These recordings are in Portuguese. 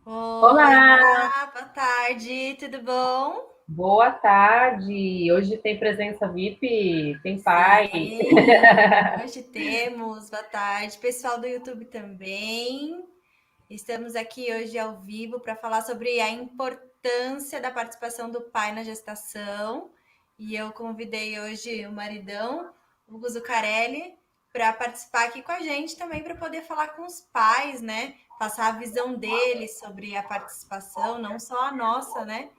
Oi, Olá, Má, boa tarde, tudo bom? boa tarde. Hoje tem presença VIP, tem paz. Sim, hoje temos, boa tarde, pessoal do YouTube também. Estamos aqui hoje ao vivo para falar sobre a importância da participação do pai na gestação. E eu convidei hoje o maridão, o Hugo Zucarelli, para participar aqui com a gente também, para poder falar com os pais, né? Passar a visão deles sobre a participação, não só a nossa, né?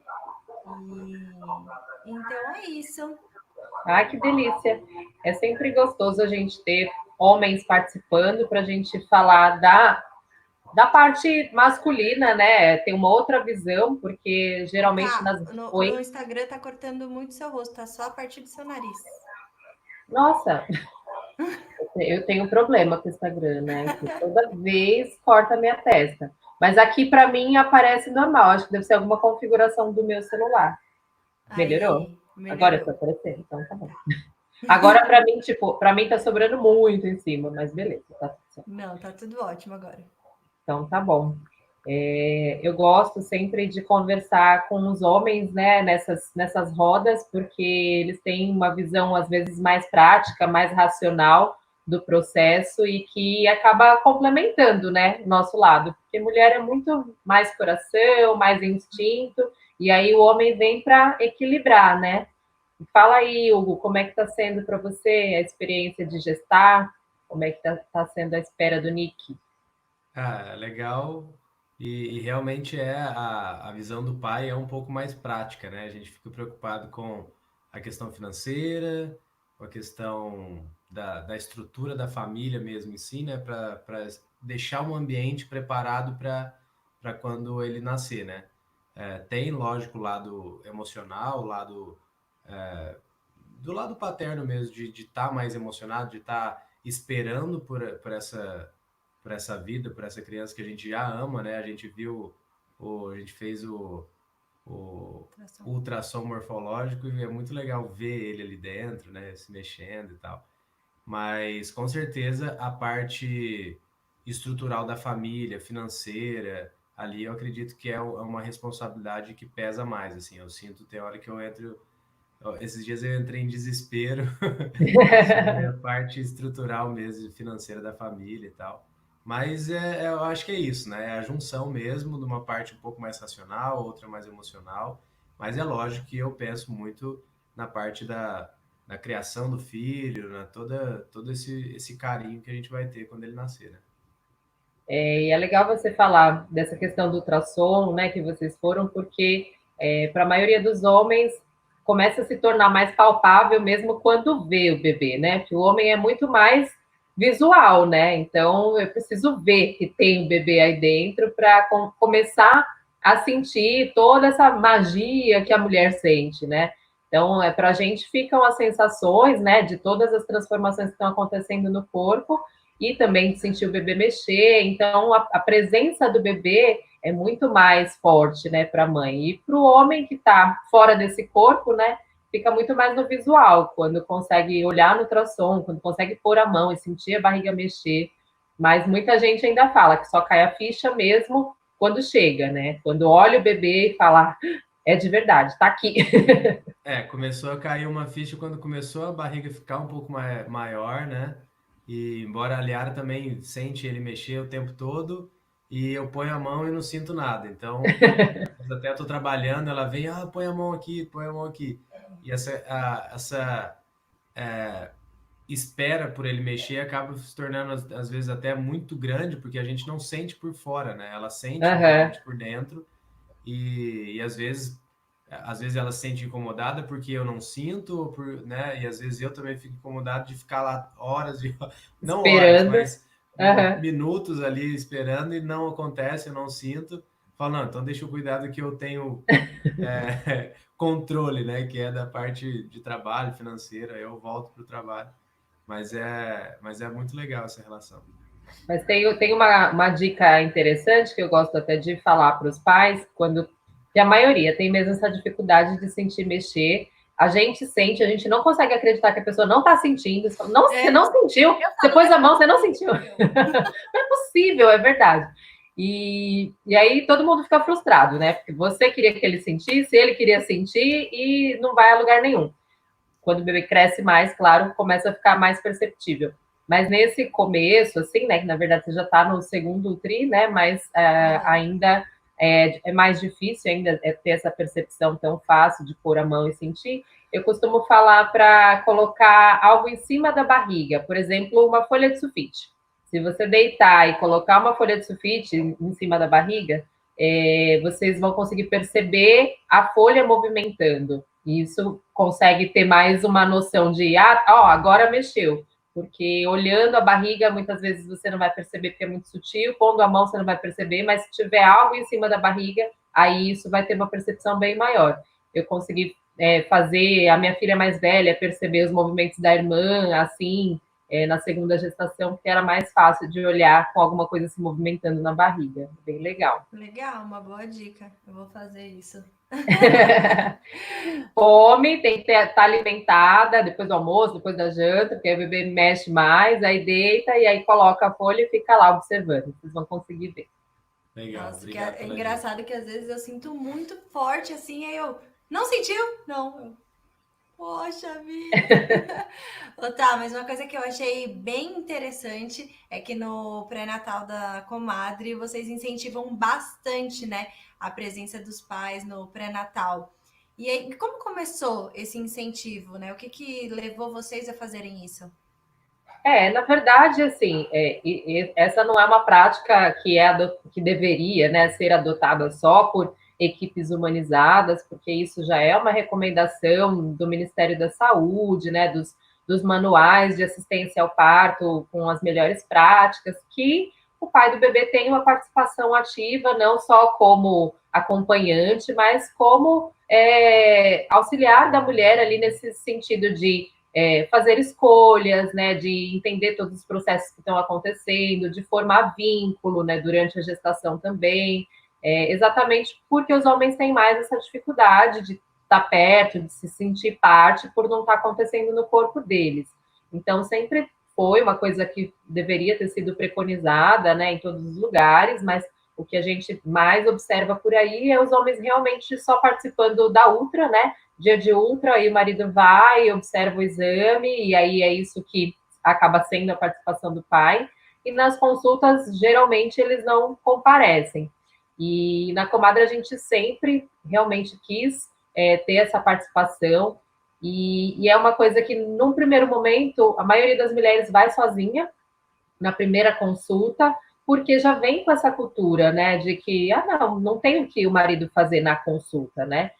Então é isso. Ai, que delícia. É sempre gostoso a gente ter homens participando para a gente falar da parte masculina, né? Tem uma outra visão, porque Ô, geralmente Cá, nas. no Oi? Instagram tá cortando muito seu rosto, tá só a partir do seu nariz. Nossa, eu tenho um problema com o Instagram, né? Que toda vez corta a minha testa. Mas aqui para mim aparece normal. Acho que deve ser alguma configuração do meu celular. Melhorou? Aí, Agora eu melhorou. tô aparecendo, então tá bom. Agora, para mim, tipo, para mim tá sobrando muito em cima, mas beleza, tá tudo certo. Não, tá tudo ótimo agora. Então tá bom. Eu gosto sempre de conversar com os homens, né, nessas rodas, porque eles têm uma visão, às vezes, mais prática, mais racional do processo e que acaba complementando, né, nosso lado. Porque mulher é muito mais coração, mais instinto, e aí o homem vem para equilibrar, né? Fala aí, Hugo, como é que está sendo para você a experiência de gestar? Como é que está sendo a espera do Nick? Ah, legal. E realmente a visão do pai é um pouco mais prática, né? A gente fica preocupado com a questão financeira, com a questão da estrutura da família mesmo em si, né? Para deixar um ambiente preparado para quando ele nascer, né? Tem, lógico, o lado emocional, o lado do lado paterno mesmo, de estar mais emocionado, de estar esperando por essa vida, por essa criança que a gente já ama, né? A gente viu, a gente fez o Ultrassom. ultrassom morfológico e é muito legal ver ele ali dentro, né? Se mexendo e tal. Mas com certeza a parte estrutural da família, financeira, ali eu acredito que é uma responsabilidade que pesa mais, assim. Eu sinto, tem hora que eu entro. Esses dias eu entrei em desespero sobre a parte estrutural mesmo, financeira da família e tal. Mas eu acho que é isso, né? É a junção mesmo de uma parte um pouco mais racional, outra mais emocional. Mas é lógico que eu penso muito na parte da criação do filho, né? Todo esse carinho que a gente vai ter quando ele nascer, né? E é legal você falar dessa questão do ultrassom, né, que vocês foram, porque para a maioria dos homens começa a se tornar mais palpável mesmo quando vê o bebê, né? Porque o homem é muito mais visual, né? Então eu preciso ver que tem um bebê aí dentro para começar a sentir toda essa magia que a mulher sente, né? Então, para a gente ficam as sensações, né, de todas as transformações que estão acontecendo no corpo, e também de sentir o bebê mexer. Então, a presença do bebê é muito mais forte, né, para a mãe. E para o homem que está fora desse corpo, né, fica muito mais no visual, quando consegue olhar no ultrassom, quando consegue pôr a mão e sentir a barriga mexer. Mas muita gente ainda fala que só cai a ficha mesmo quando chega, né? Quando olha o bebê e fala, é de verdade, está aqui. Começou a cair uma ficha quando começou a barriga ficar um pouco maior, né? E embora a Liara também sente ele mexer o tempo todo, e eu ponho a mão e não sinto nada. Então, até estou trabalhando, ela vem, põe a mão aqui, põe a mão aqui. E essa espera por ele mexer acaba se tornando, às vezes, até muito grande, porque a gente não sente por fora, né? Ela sente Uhum. realmente por dentro, e às vezes ela se sente incomodada porque eu não sinto, né? E às vezes eu também fico incomodado de ficar lá horas, não horas, Esperando. mas Uhum. minutos ali esperando e não acontece, eu não sinto. Falo, não, então deixa eu cuidar do que eu tenho controle, né? Que é da parte de trabalho financeira, eu volto para o trabalho. Mas é muito legal essa relação. Mas tem uma dica interessante que eu gosto até de falar para os pais, quando que a maioria tem mesmo essa dificuldade de sentir mexer. A gente sente, a gente não consegue acreditar que a pessoa não está sentindo. Não, você É, não sentiu, eu você falo, não pôs é a mão, você não sentiu. possível. Não é possível, é verdade. E aí todo mundo fica frustrado, né? Porque você queria que ele sentisse, ele queria sentir e não vai a lugar nenhum. Quando o bebê cresce mais, claro, começa a ficar mais perceptível. Mas nesse começo, assim, né, que na verdade você já está no segundo tri, né, mas ainda é mais difícil ainda ter essa percepção tão fácil de pôr a mão e sentir. Eu costumo falar para colocar algo em cima da barriga, por exemplo, uma folha de sulfite. Se você deitar e colocar uma folha de sulfite em cima da barriga, vocês vão conseguir perceber a folha movimentando. E isso consegue ter mais uma noção de, agora mexeu. Porque olhando a barriga, muitas vezes você não vai perceber porque é muito sutil, pondo a mão você não vai perceber, mas se tiver algo em cima da barriga, aí isso vai ter uma percepção bem maior. Eu consegui fazer a minha filha mais velha perceber os movimentos da irmã, assim, na segunda gestação, porque era mais fácil de olhar com alguma coisa se movimentando na barriga. Bem legal. Legal, uma boa dica. Eu vou fazer isso. Come, tem que estar alimentada depois do almoço, depois da janta, porque aí o bebê mexe mais, aí deita e aí coloca a folha e fica lá observando. Vocês vão conseguir ver. Legal, Nossa, obrigado é pela engraçado dica. que às vezes eu sinto muito forte assim, aí eu. Não sentiu? Não. Poxa vida! Tá, mas uma coisa que eu achei bem interessante é que no pré-natal da comadre vocês incentivam bastante, né, a presença dos pais no pré-natal. E aí, como começou esse incentivo, né? O que que levou vocês a fazerem isso? Na verdade, assim, essa não é uma prática que deveria, né, ser adotada só por equipes humanizadas, porque isso já é uma recomendação do Ministério da Saúde, né, dos manuais de assistência ao parto com as melhores práticas, que o pai do bebê tem uma participação ativa, não só como acompanhante, mas como auxiliar da mulher ali nesse sentido de fazer escolhas, né, de entender todos os processos que estão acontecendo, de formar vínculo, né, durante a gestação também, exatamente porque os homens têm mais essa dificuldade de estar perto, de se sentir parte, por não estar acontecendo no corpo deles. Então, sempre foi uma coisa que deveria ter sido preconizada, né, em todos os lugares, mas o que a gente mais observa por aí é os homens realmente só participando da ultra, né, dia de ultra, aí o marido vai, observa o exame, e aí é isso que acaba sendo a participação do pai. E nas consultas, geralmente, eles não comparecem. E na comadre, a gente sempre realmente quis ter essa participação. E é uma coisa que, num primeiro momento, a maioria das mulheres vai sozinha na primeira consulta, porque já vem com essa cultura, né, de que, não tem o que o marido fazer na consulta, né?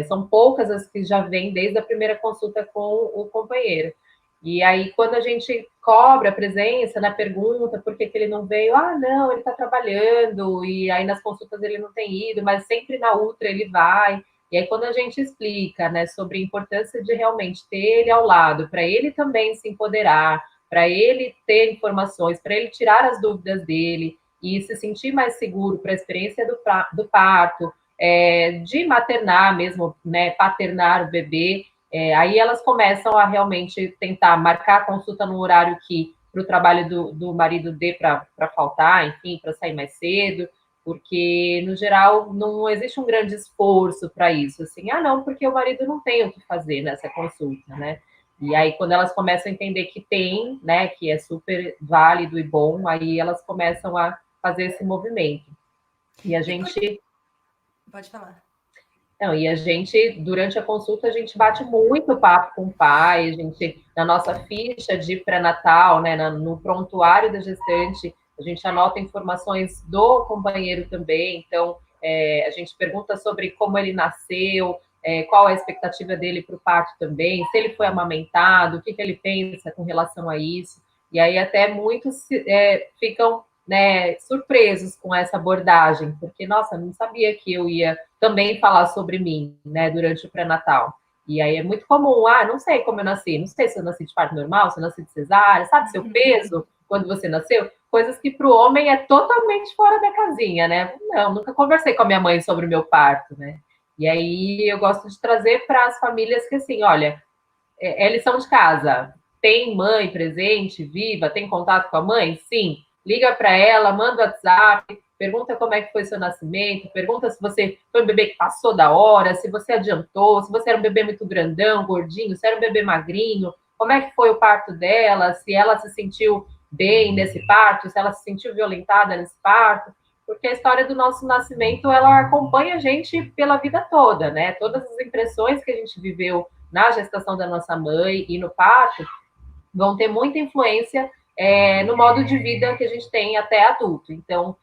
São poucas as que já vêm desde a primeira consulta com o companheiro. E aí, quando a gente cobra a presença, na pergunta por que ele não veio, não, ele está trabalhando, e aí nas consultas ele não tem ido, mas sempre na ultra ele vai. E aí, quando a gente explica, né, sobre a importância de realmente ter ele ao lado, para ele também se empoderar, para ele ter informações, para ele tirar as dúvidas dele e se sentir mais seguro para a experiência do parto, de maternar mesmo, né, paternar o bebê, aí elas começam a realmente tentar marcar a consulta num horário que para o trabalho do marido dê para faltar, enfim, para sair mais cedo, porque no geral não existe um grande esforço para isso, assim, não, porque o marido não tem o que fazer nessa consulta, né? E aí, quando elas começam a entender que tem, né, que é super válido e bom, aí elas começam a fazer esse movimento. E a E por... gente. Pode falar. Não, e a gente, durante a consulta, a gente bate muito papo com o pai, a gente, na nossa ficha de pré-natal, né, no prontuário da gestante, a gente anota informações do companheiro também, então a gente pergunta sobre como ele nasceu, qual a expectativa dele para o parto também, se ele foi amamentado, o que ele pensa com relação a isso, e aí até muitos ficam, né, surpresos com essa abordagem, porque, nossa, não sabia que eu ia também falar sobre mim, né, durante o pré-natal. E aí é muito comum, não sei como eu nasci, não sei se eu nasci de parto normal, se eu nasci de cesárea, sabe, seu peso, quando você nasceu, coisas que para o homem é totalmente fora da casinha, né? Não, nunca conversei com a minha mãe sobre o meu parto, né? E aí eu gosto de trazer para as famílias que, assim, olha, é lição de casa. Tem mãe presente, viva, tem contato com a mãe? Sim. liga para ela, manda WhatsApp, pergunta como é que foi seu nascimento, pergunta se você foi um bebê que passou da hora, se você adiantou, se você era um bebê muito grandão, gordinho, se era um bebê magrinho, como é que foi o parto dela, se ela se sentiu bem nesse parto, se ela se sentiu violentada nesse parto, porque a história do nosso nascimento, ela acompanha a gente pela vida toda, né? Todas as impressões que a gente viveu na gestação da nossa mãe e no parto vão ter muita influência no modo de vida que a gente tem até adulto. Então,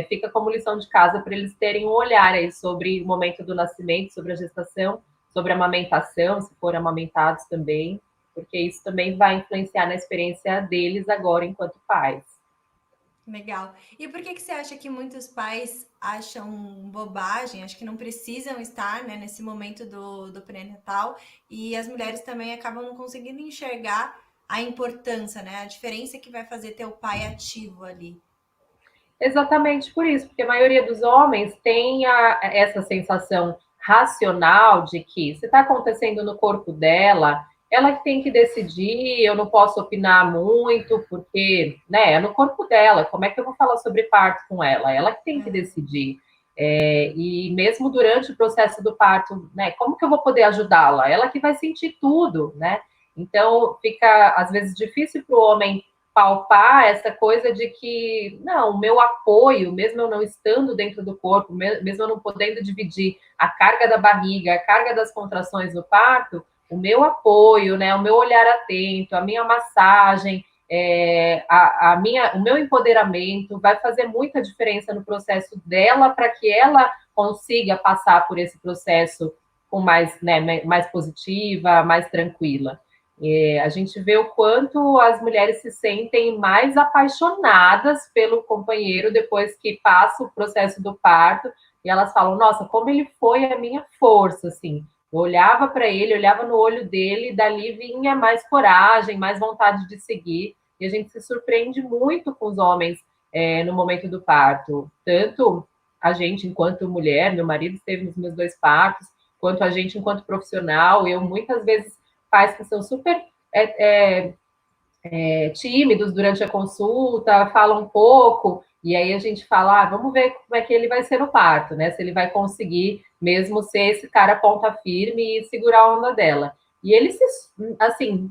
fica como lição de casa para eles terem um olhar aí sobre o momento do nascimento, sobre a gestação, sobre a amamentação, se forem amamentados também, porque isso também vai influenciar na experiência deles agora enquanto pais. Legal. E por que você acha que muitos pais acham bobagem, acho que não precisam estar, né, nesse momento do pré-natal, e as mulheres também acabam não conseguindo enxergar a importância, né, a diferença que vai fazer ter o pai ativo ali? Exatamente por isso, porque a maioria dos homens tem essa sensação racional de que se está acontecendo no corpo dela, ela que tem que decidir, eu não posso opinar muito, porque né, é no corpo dela, como é que eu vou falar sobre parto com ela? Ela que tem que decidir. E mesmo durante o processo do parto, né, como que eu vou poder ajudá-la? Ela que vai sentir tudo, né? Então fica às vezes difícil para o homem palpar essa coisa de que, não, o meu apoio, mesmo eu não estando dentro do corpo, mesmo eu não podendo dividir a carga da barriga, a carga das contrações do parto, o meu apoio, né, o meu olhar atento, a minha massagem, o meu empoderamento vai fazer muita diferença no processo dela para que ela consiga passar por esse processo com mais, né, mais positiva, mais tranquila. A gente vê o quanto as mulheres se sentem mais apaixonadas pelo companheiro depois que passa o processo do parto, e elas falam, nossa, como ele foi a minha força, assim. Eu olhava para ele, olhava no olho dele, e dali vinha mais coragem, mais vontade de seguir, e a gente se surpreende muito com os homens no momento do parto. Tanto a gente, enquanto mulher, meu marido esteve nos meus 2 partos, quanto a gente, enquanto profissional, eu muitas vezes pais que são super tímidos durante a consulta, falam um pouco, e aí a gente fala, vamos ver como é que ele vai ser no parto, né? Se ele vai conseguir mesmo ser esse cara ponta firme e segurar a onda dela. E eles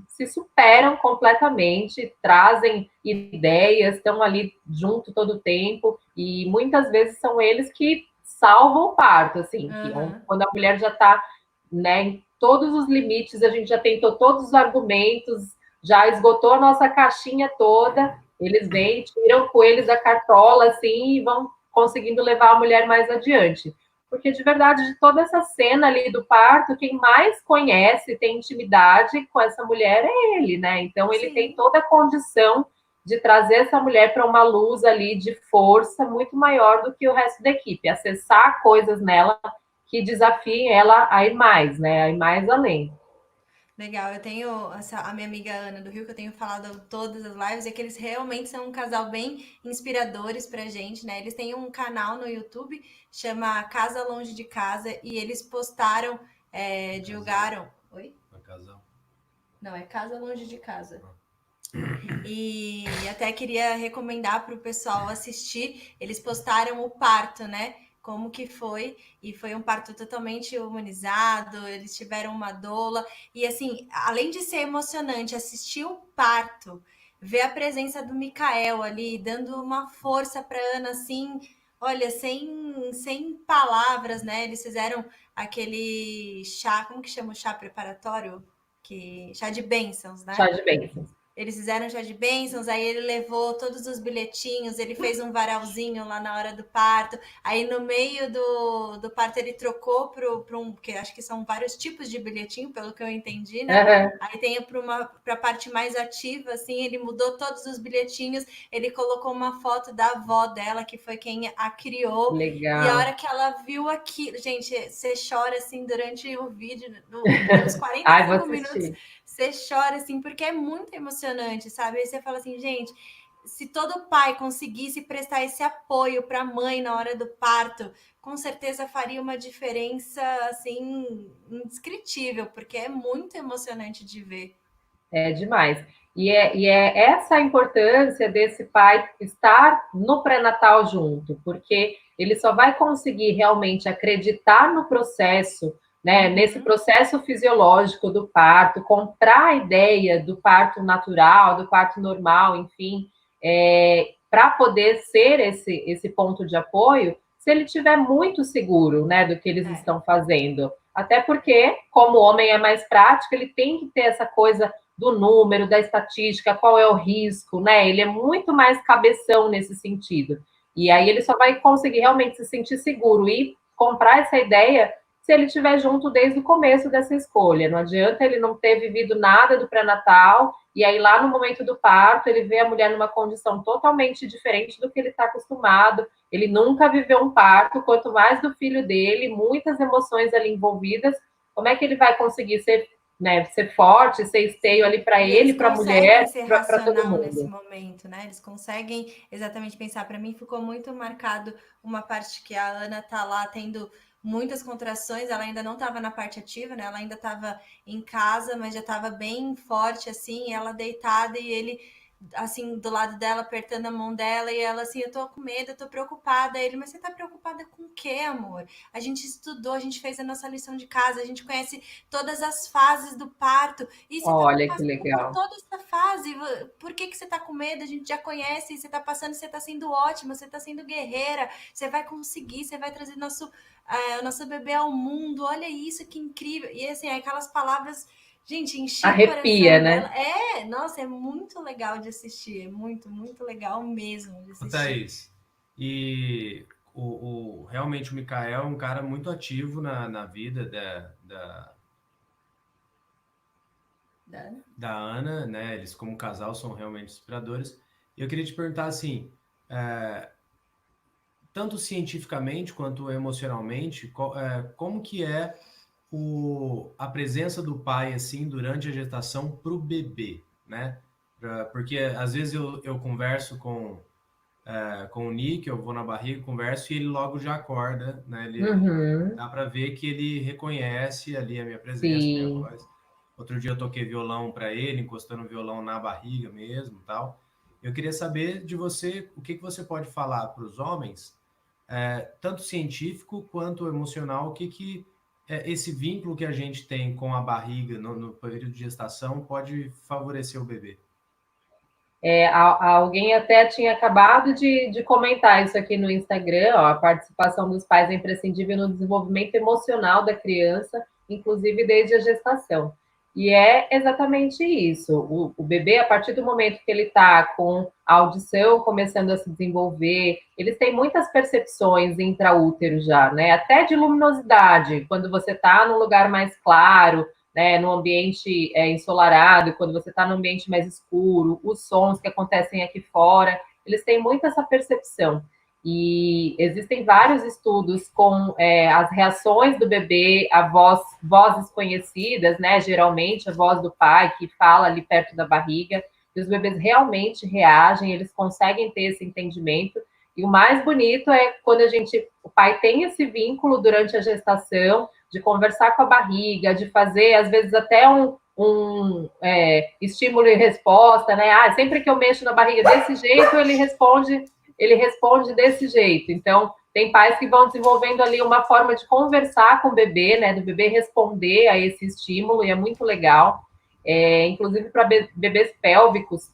se superam completamente, trazem ideias, estão ali junto todo o tempo, e muitas vezes são eles que salvam o parto, assim, que quando a mulher já está, né, em todos os limites, a gente já tentou todos os argumentos, já esgotou a nossa caixinha toda, eles vêm, tiram coelhos da cartola, assim, e vão conseguindo levar a mulher mais adiante. Porque, de verdade, de toda essa cena ali do parto, quem mais conhece, tem intimidade com essa mulher é ele, né? Então, ele tem toda a condição de trazer essa mulher para uma luz ali de força muito maior do que o resto da equipe, acessar coisas nela que desafiem ela a ir mais, né? A ir mais além. Legal, eu tenho a minha amiga Ana do Rio, que eu tenho falado todas as lives, é que eles realmente são um casal bem inspiradores pra gente, né? Eles têm um canal no YouTube, chama Casa Longe de Casa, e eles postaram, divulgaram... Oi? É casal. Não, é Casa Longe de Casa. E até queria recomendar para o pessoal assistir. Eles postaram o parto, né? Como que foi, e foi um parto totalmente humanizado, eles tiveram uma doula, e assim, além de ser emocionante assistir o parto, ver a presença do Mikael ali, dando uma força para Ana, assim, olha, sem palavras, né? Eles fizeram aquele chá, como que chama o chá preparatório? Chá de bênçãos, né? Chá de bênçãos. Eles fizeram chá de bênçãos, aí ele levou todos os bilhetinhos, ele fez um varalzinho lá na hora do parto, aí no meio do parto ele trocou para um, porque acho que são vários tipos de bilhetinho, pelo que eu entendi, né? Aí tem para a parte mais ativa, assim, ele mudou todos os bilhetinhos, ele colocou uma foto da avó dela, que foi quem a criou. Legal. E a hora que ela viu aquilo, gente, você chora assim durante o vídeo, uns 45 minutos. Você chora, assim, porque é muito emocionante, sabe? Aí você fala assim, gente, se todo pai conseguisse prestar esse apoio para a mãe na hora do parto, com certeza faria uma diferença, assim, indescritível, porque é muito emocionante de ver. É demais. E é essa a importância desse pai estar no pré-natal junto, porque ele só vai conseguir realmente acreditar no processo, né, nesse processo fisiológico do parto, comprar a ideia do parto natural, do parto normal, enfim, para poder ser esse ponto de apoio, se ele estiver muito seguro, né, do que eles estão fazendo. Até porque, como o homem é mais prático, ele tem que ter essa coisa do número, da estatística, qual é o risco, né? Ele é muito mais cabeção nesse sentido. E aí ele só vai conseguir realmente se sentir seguro e comprar essa ideia se ele estiver junto desde o começo dessa escolha. Não adianta ele não ter vivido nada do pré-natal e aí lá no momento do parto ele vê a mulher numa condição totalmente diferente do que ele está acostumado. Ele nunca viveu um parto, quanto mais do filho dele, muitas emoções ali envolvidas. Como é que ele vai conseguir ser, né, ser forte, ser esteio ali para ele, para a mulher, para todo mundo? Nesse momento, né? Eles conseguem exatamente pensar. Para mim ficou muito marcado uma parte que a Ana tá lá tendo muitas contrações, ela ainda não estava na parte ativa, né? Ela ainda estava em casa, mas já estava bem forte assim, ela deitada e ele assim, do lado dela, apertando a mão dela, e ela assim, eu tô com medo, eu tô preocupada. Ele, mas você tá preocupada com o quê, amor? A gente estudou, a gente fez a nossa lição de casa, a gente conhece todas as fases do parto, e você Olha tá que passando por legal. toda essa fase, por que você tá com medo? A gente já conhece, você tá passando, você tá sendo ótima, você tá sendo guerreira, você vai conseguir, você vai trazer nosso bebê ao mundo, olha isso, que incrível. E assim, aquelas palavras... Gente, encheu o Arrepia, coração né? dela. Nossa, é muito legal de assistir. É muito, muito legal mesmo de Ô, assistir. Thaís, e realmente o Mikael é um cara muito ativo na vida Dana? da Ana, né? Eles, como casal, são realmente inspiradores. E eu queria te perguntar assim, é, tanto cientificamente quanto emocionalmente, como que é a presença do pai assim durante a gestação para o bebê, né? Porque às vezes eu converso com o Nick, eu vou na barriga, converso e ele logo já acorda, né? Uhum, Dá para ver que ele reconhece ali a minha presença, a minha sim. voz. Outro dia eu toquei violão para ele, encostando o violão na barriga mesmo, tal. Eu queria saber de você o que você pode falar para os homens, tanto científico quanto emocional, o que esse vínculo que a gente tem com a barriga no período de gestação pode favorecer o bebê. Alguém até tinha acabado de comentar isso aqui no Instagram, ó, a participação dos pais é imprescindível no desenvolvimento emocional da criança, inclusive desde a gestação. E é exatamente isso. O bebê, a partir do momento que ele está com a audição começando a se desenvolver, eles têm muitas percepções intraútero já, né? Até de luminosidade, quando você está num lugar mais claro, né, no ambiente ensolarado, quando você está no ambiente mais escuro, os sons que acontecem aqui fora, eles têm muito essa percepção. E existem vários estudos com as reações do bebê a vozes conhecidas, né? Geralmente a voz do pai que fala ali perto da barriga, e os bebês realmente reagem, eles conseguem ter esse entendimento. E o mais bonito é quando o pai tem esse vínculo durante a gestação, de conversar com a barriga, de fazer, às vezes, até um estímulo e resposta, né? Ah, sempre que eu mexo na barriga desse jeito, ele responde desse jeito. Então, tem pais que vão desenvolvendo ali uma forma de conversar com o bebê, né? Do bebê responder a esse estímulo, e é muito legal. Inclusive para bebês pélvicos,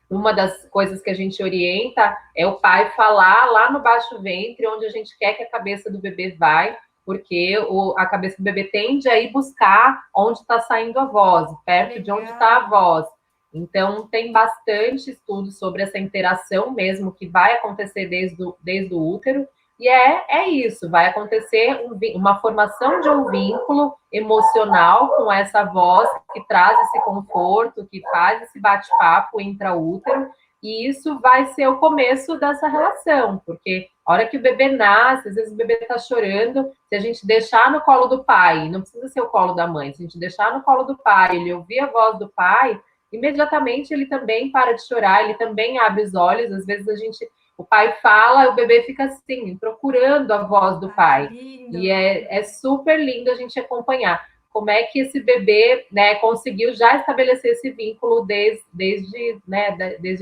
uma das coisas que a gente orienta é o pai falar lá no baixo ventre, onde a gente quer que a cabeça do bebê vai, porque a cabeça do bebê tende a ir buscar onde está saindo a voz, perto de onde está a voz. Então, tem bastante estudo sobre essa interação mesmo que vai acontecer desde o útero, e é isso, vai acontecer uma formação de um vínculo emocional com essa voz que traz esse conforto, que faz esse bate-papo intraútero, e isso vai ser o começo dessa relação, porque a hora que o bebê nasce, às vezes o bebê está chorando, se a gente deixar no colo do pai, não precisa ser o colo da mãe, se a gente deixar no colo do pai, ele ouvir a voz do pai, imediatamente ele também para de chorar, ele também abre os olhos, às vezes o pai fala, o bebê fica assim, procurando a voz do pai. Lindo. E é super lindo a gente acompanhar. como é que esse bebê, né, conseguiu já estabelecer esse vínculo desde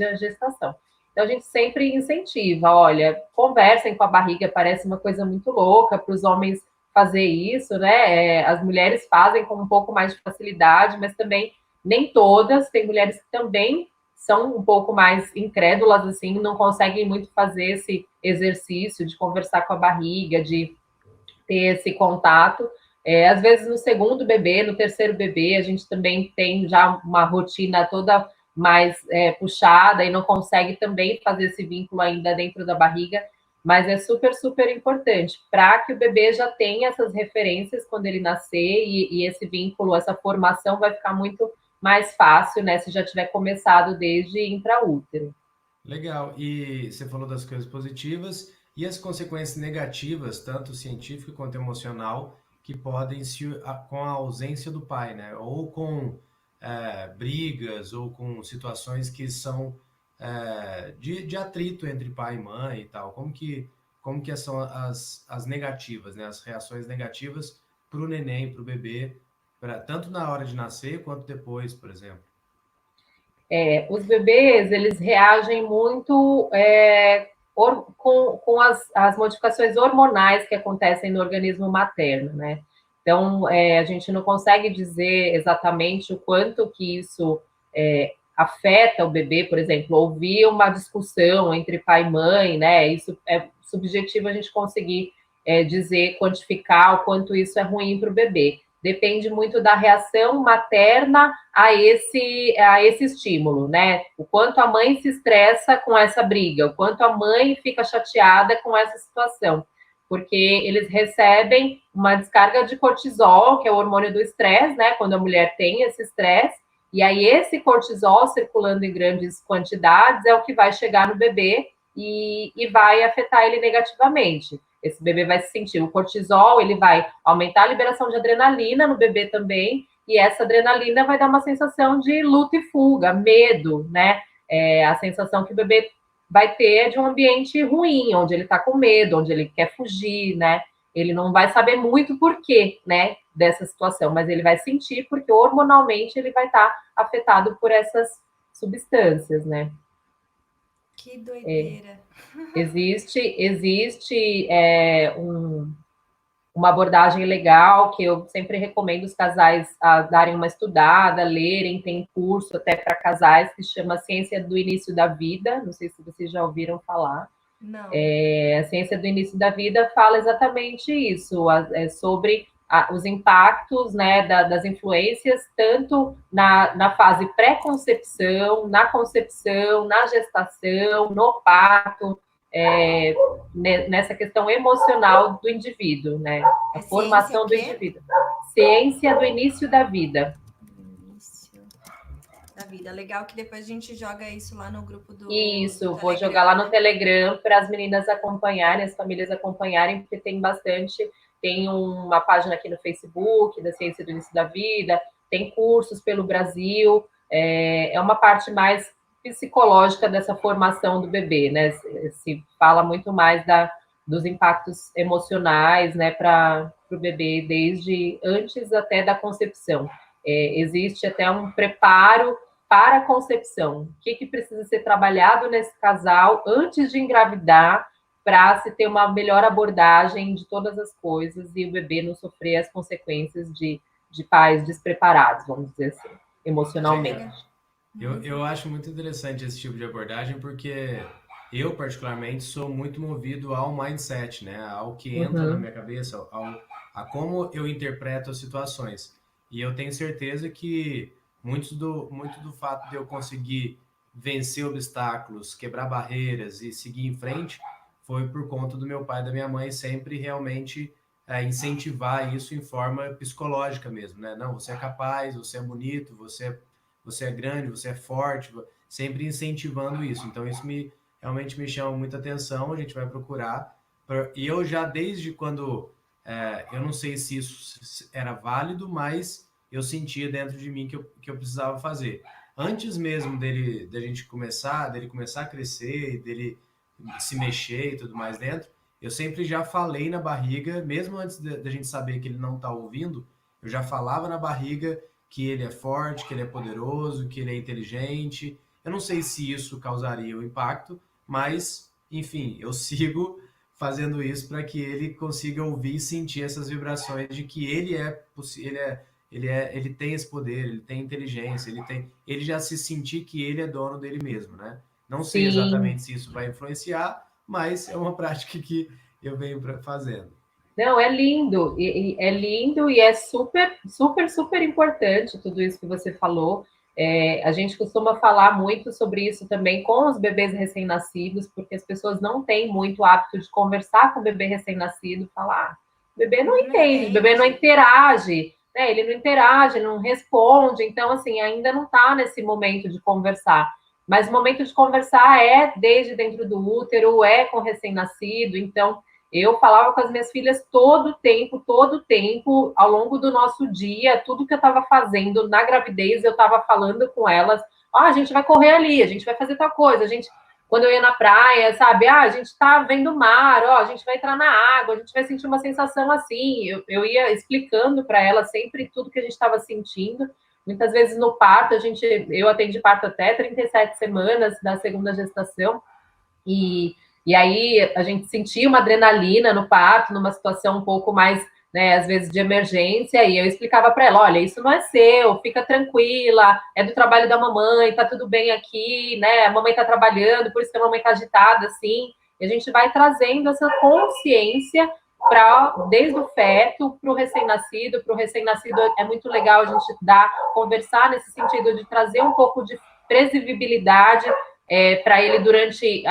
a gestação. Então, a gente sempre incentiva, olha, conversem com a barriga, parece uma coisa muito louca para os homens fazer isso, né? As mulheres fazem com um pouco mais de facilidade, mas também nem todas, tem mulheres que também são um pouco mais incrédulas, assim, não conseguem muito fazer esse exercício de conversar com a barriga, de ter esse contato. Às vezes no segundo bebê, no terceiro bebê, a gente também tem já uma rotina toda mais puxada e não consegue também fazer esse vínculo ainda dentro da barriga, mas é super, super importante para que o bebê já tenha essas referências quando ele nascer e esse vínculo, essa formação vai ficar muito mais fácil, né, se já tiver começado desde intraútero. Legal. E você falou das coisas positivas e as consequências negativas, tanto científica quanto emocional, que podem se com a ausência do pai, né? Ou com brigas, ou com situações que são de atrito entre pai e mãe e tal. Como que são as negativas, né? As reações negativas para o neném, para o bebê, tanto na hora de nascer quanto depois, por exemplo. Os bebês, eles reagem muito com as modificações hormonais que acontecem no organismo materno, né? Então, a gente não consegue dizer exatamente o quanto que isso afeta o bebê, por exemplo, ouvir uma discussão entre pai e mãe, né? Isso é subjetivo a gente conseguir dizer, quantificar o quanto isso é ruim para o bebê. Depende muito da reação materna a esse estímulo, né? O quanto a mãe se estressa com essa briga, o quanto a mãe fica chateada com essa situação, porque eles recebem uma descarga de cortisol, que é o hormônio do estresse, né? Quando a mulher tem esse estresse, e aí esse cortisol circulando em grandes quantidades é o que vai chegar no bebê e vai afetar ele negativamente. Esse bebê vai se sentir o cortisol, ele vai aumentar a liberação de adrenalina no bebê também, e essa adrenalina vai dar uma sensação de luta e fuga, medo, né? A sensação que o bebê vai ter de um ambiente ruim, onde ele está com medo, onde ele quer fugir, né? Ele não vai saber muito porquê, né, dessa situação, mas ele vai sentir porque hormonalmente ele vai estar afetado por essas substâncias, né? Que doideira. Existe uma abordagem legal que eu sempre recomendo os casais a darem uma estudada, lerem, tem curso até para casais que chama Ciência do Início da Vida, não sei se vocês já ouviram falar. Não. A Ciência do Início da Vida fala exatamente isso, sobre os impactos, né, das influências, tanto na fase pré-concepção, na concepção, na gestação, no parto, nessa questão emocional do indivíduo, né? A formação do indivíduo. Ciência do Início da Vida. Início da vida. Legal que depois a gente joga isso lá no grupo do Isso, vou jogar lá no Telegram para as meninas acompanharem, as famílias acompanharem, porque tem bastante. Tem uma página aqui no Facebook da Ciência do Início da Vida, tem cursos pelo Brasil, é uma parte mais psicológica dessa formação do bebê, né? Se fala muito mais dos impactos emocionais, né, para o bebê, desde antes até da concepção. Existe até um preparo para a concepção. O que precisa ser trabalhado nesse casal antes de engravidar para se ter uma melhor abordagem de todas as coisas e o bebê não sofrer as consequências de pais despreparados, vamos dizer assim, emocionalmente. Eu acho muito interessante esse tipo de abordagem porque eu, particularmente, sou muito movido ao mindset, né? Ao que entra na minha cabeça, a como eu interpreto as situações. E eu tenho certeza que muito do fato de eu conseguir vencer obstáculos, quebrar barreiras e seguir em frente foi por conta do meu pai e da minha mãe sempre realmente incentivar isso em forma psicológica mesmo, né? Não, você é capaz, você é bonito, você é grande, você é forte, sempre incentivando isso. Então, isso realmente me chama muita atenção, a gente vai procurar. E eu já, desde quando, eu não sei se isso era válido, mas eu sentia dentro de mim que eu precisava fazer. Antes mesmo dele começar a crescer, dele se mexer e tudo mais dentro, eu sempre já falei na barriga, mesmo antes da gente saber que ele não está ouvindo, Eu já falava na barriga que ele é forte, que ele é poderoso, que ele é inteligente. Eu não sei se isso causaria um impacto, mas, enfim, eu sigo fazendo isso para que ele consiga ouvir e sentir essas vibrações de que ele tem esse poder, ele tem inteligência, ele já se sentir que ele é dono dele mesmo, né? Não sei Sim. exatamente se isso vai influenciar, mas é uma prática que eu venho fazendo. Não, é lindo, é lindo e é super, super, super importante tudo isso que você falou. A gente costuma falar muito sobre isso também com os bebês recém-nascidos, porque as pessoas não têm muito hábito de conversar com o bebê recém-nascido, falar, o bebê não entende, o bebê não interage, né? Ele não interage, não responde, então, assim, ainda não está nesse momento de conversar. Mas o momento de conversar é desde dentro do útero, é com o recém-nascido, então eu falava com as minhas filhas todo tempo, ao longo do nosso dia, tudo que eu estava fazendo na gravidez, eu estava falando com elas. A gente vai correr ali, a gente vai fazer tal coisa, a gente, quando eu ia na praia, sabe, a gente está vendo o mar, a gente vai entrar na água, a gente vai sentir uma sensação assim. Eu ia explicando para elas sempre tudo que a gente estava sentindo. Muitas vezes no parto, eu atendi parto até 37 semanas da segunda gestação, e aí a gente sentia uma adrenalina no parto, numa situação um pouco mais, né, às vezes de emergência, e eu explicava para ela, olha, isso não é seu, fica tranquila, é do trabalho da mamãe, tá tudo bem aqui, né, a mamãe tá trabalhando, por isso que a mamãe tá agitada, assim, e a gente vai trazendo essa consciência desde o feto para o recém-nascido. Para o recém-nascido é muito legal a gente conversar nesse sentido de trazer um pouco de previsibilidade para ele durante,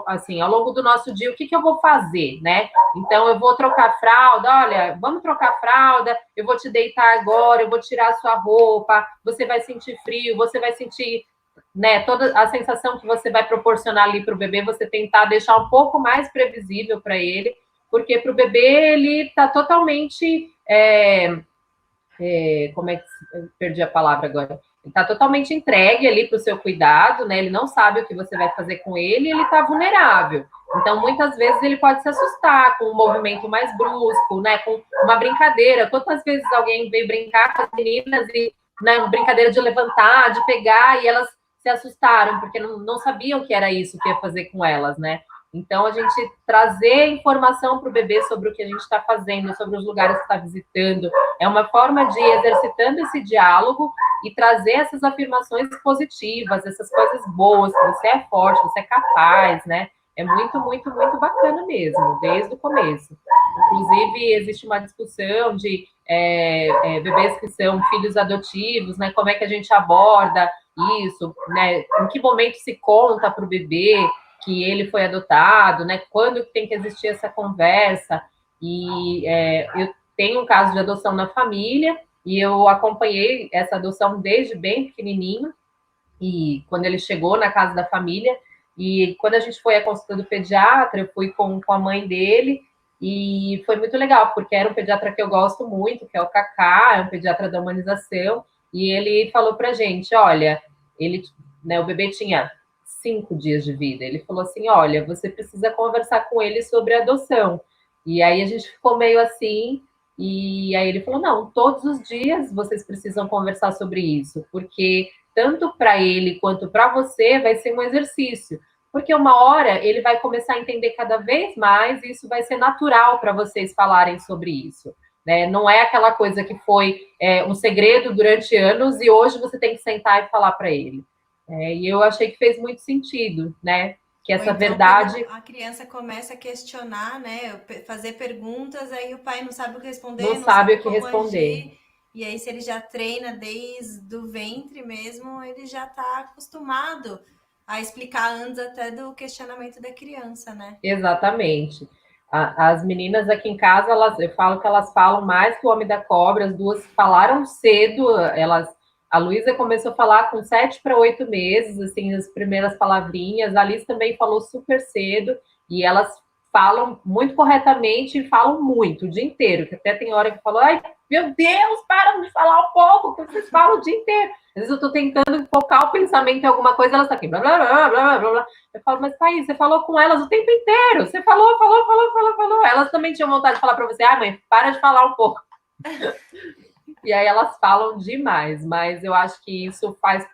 assim, ao longo do nosso dia, o que eu vou fazer, né? Então, eu vou trocar fralda, olha, vamos trocar fralda, eu vou te deitar agora, eu vou tirar a sua roupa, você vai sentir frio, você vai sentir, né, toda a sensação que você vai proporcionar ali para o bebê, você tentar deixar um pouco mais previsível para ele, porque para o bebê ele está totalmente, como é que eu perdi a palavra agora? Ele está totalmente entregue ali para o seu cuidado, né? Ele não sabe o que você vai fazer com ele, e ele está vulnerável. Então, muitas vezes ele pode se assustar com um movimento mais brusco, né? Com uma brincadeira. Quantas vezes alguém veio brincar com as meninas e, né, uma brincadeira de levantar, de pegar, e elas se assustaram porque não sabiam que era isso que ia fazer com elas, né? Então, a gente trazer informação para o bebê sobre o que a gente está fazendo, sobre os lugares que está visitando, é uma forma de ir exercitando esse diálogo e trazer essas afirmações positivas, essas coisas boas, que você é forte, você é capaz, né? É muito, muito, muito bacana mesmo, desde o começo. Inclusive, existe uma discussão de bebês que são filhos adotivos, né? Como é que a gente aborda isso, né? Em que momento se conta para o bebê que ele foi adotado, né? Quando tem que existir essa conversa? E eu tenho um caso de adoção na família, e eu acompanhei essa adoção desde bem pequenininho, e quando ele chegou na casa da família, e quando a gente foi à consulta do pediatra, eu fui com a mãe dele, e foi muito legal, porque era um pediatra que eu gosto muito, que é o Kaká, é um pediatra da humanização, e ele falou pra gente, olha, ele, né, o bebê tinha 5 dias de vida, ele falou assim, olha, você precisa conversar com ele sobre a adoção. E aí a gente ficou meio assim, e aí ele falou, não, todos os dias vocês precisam conversar sobre isso, porque tanto para ele quanto para você vai ser um exercício, porque uma hora ele vai começar a entender cada vez mais e isso vai ser natural para vocês falarem sobre isso, né? Não é aquela coisa que foi um segredo durante anos e hoje você tem que sentar e falar para ele. E eu achei que fez muito sentido, né? Que essa então, verdade... a criança começa a questionar, né? Fazer perguntas, aí o pai não sabe o que responder, não não sabe sabe o que como responder. agir. E aí, se ele já treina desde o ventre mesmo, ele já está acostumado a explicar antes até do questionamento da criança, né? Exatamente. As meninas aqui em casa, eu falo que elas falam mais que o Homem da Cobra, as duas falaram cedo, a Luísa começou a falar com 7 para 8 meses, assim, as primeiras palavrinhas, a Alice também falou super cedo, e elas falam muito corretamente e falam muito o dia inteiro, que até tem hora que falou, ai, meu Deus, para de falar um pouco, que vocês falam o dia inteiro. Às vezes eu estou tentando focar o pensamento em alguma coisa, elas estão aqui, blá, blá, blá, blá, blá, blá. Eu falo, mas Thaís, você falou com elas o tempo inteiro, você falou. Elas também tinham vontade de falar para você, mãe, para de falar um pouco. e aí elas falam demais, mas eu acho que isso faz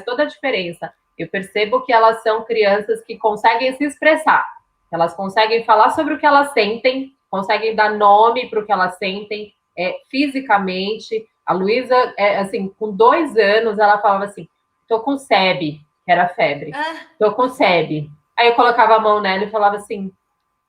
toda a diferença. Eu percebo que elas são crianças que conseguem se expressar, elas conseguem falar sobre o que elas sentem, conseguem dar nome para o que elas sentem fisicamente. A Luísa, assim, com 2 anos, ela falava assim, tô com SEB, que era febre, tô com SEB. Aí eu colocava a mão nela e falava assim,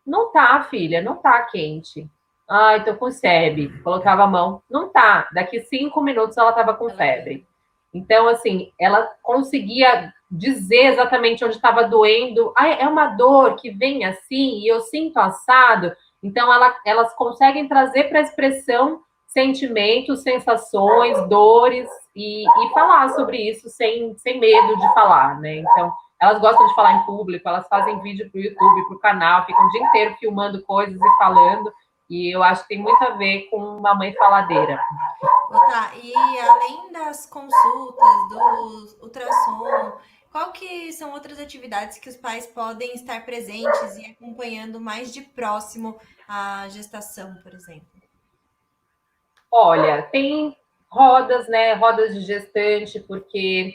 não tá, filha, não tá quente. Ai, tô com febre. Colocava a mão, não tá. Daqui 5 minutos ela tava com febre. Então, assim, ela conseguia dizer exatamente onde estava doendo. Ai, é uma dor que vem assim e eu sinto assado. Então, elas conseguem trazer para a expressão sentimentos, sensações, dores e falar sobre isso sem medo de falar, né? Então, elas gostam de falar em público, elas fazem vídeo para o YouTube, para o canal, ficam o dia inteiro filmando coisas e falando. E eu acho que tem muito a ver com uma mãe faladeira. Tá, e além das consultas, do ultrassom, qual que são outras atividades que os pais podem estar presentes e acompanhando mais de próximo a gestação, por exemplo? Olha, tem rodas, né? Rodas de gestante, porque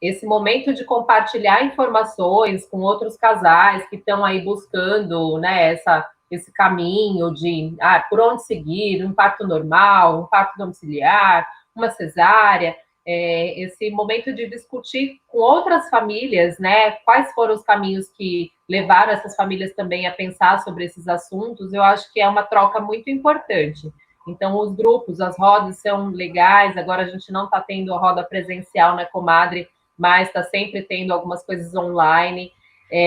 esse momento de compartilhar informações com outros casais que estão aí buscando, né, esse caminho de por onde seguir, um parto normal, um parto domiciliar, uma cesárea, esse momento de discutir com outras famílias, né, quais foram os caminhos que levaram essas famílias também a pensar sobre esses assuntos, eu acho que é uma troca muito importante. Então, os grupos, as rodas são legais. Agora a gente não está tendo a roda presencial na Comadre, mas está sempre tendo algumas coisas online.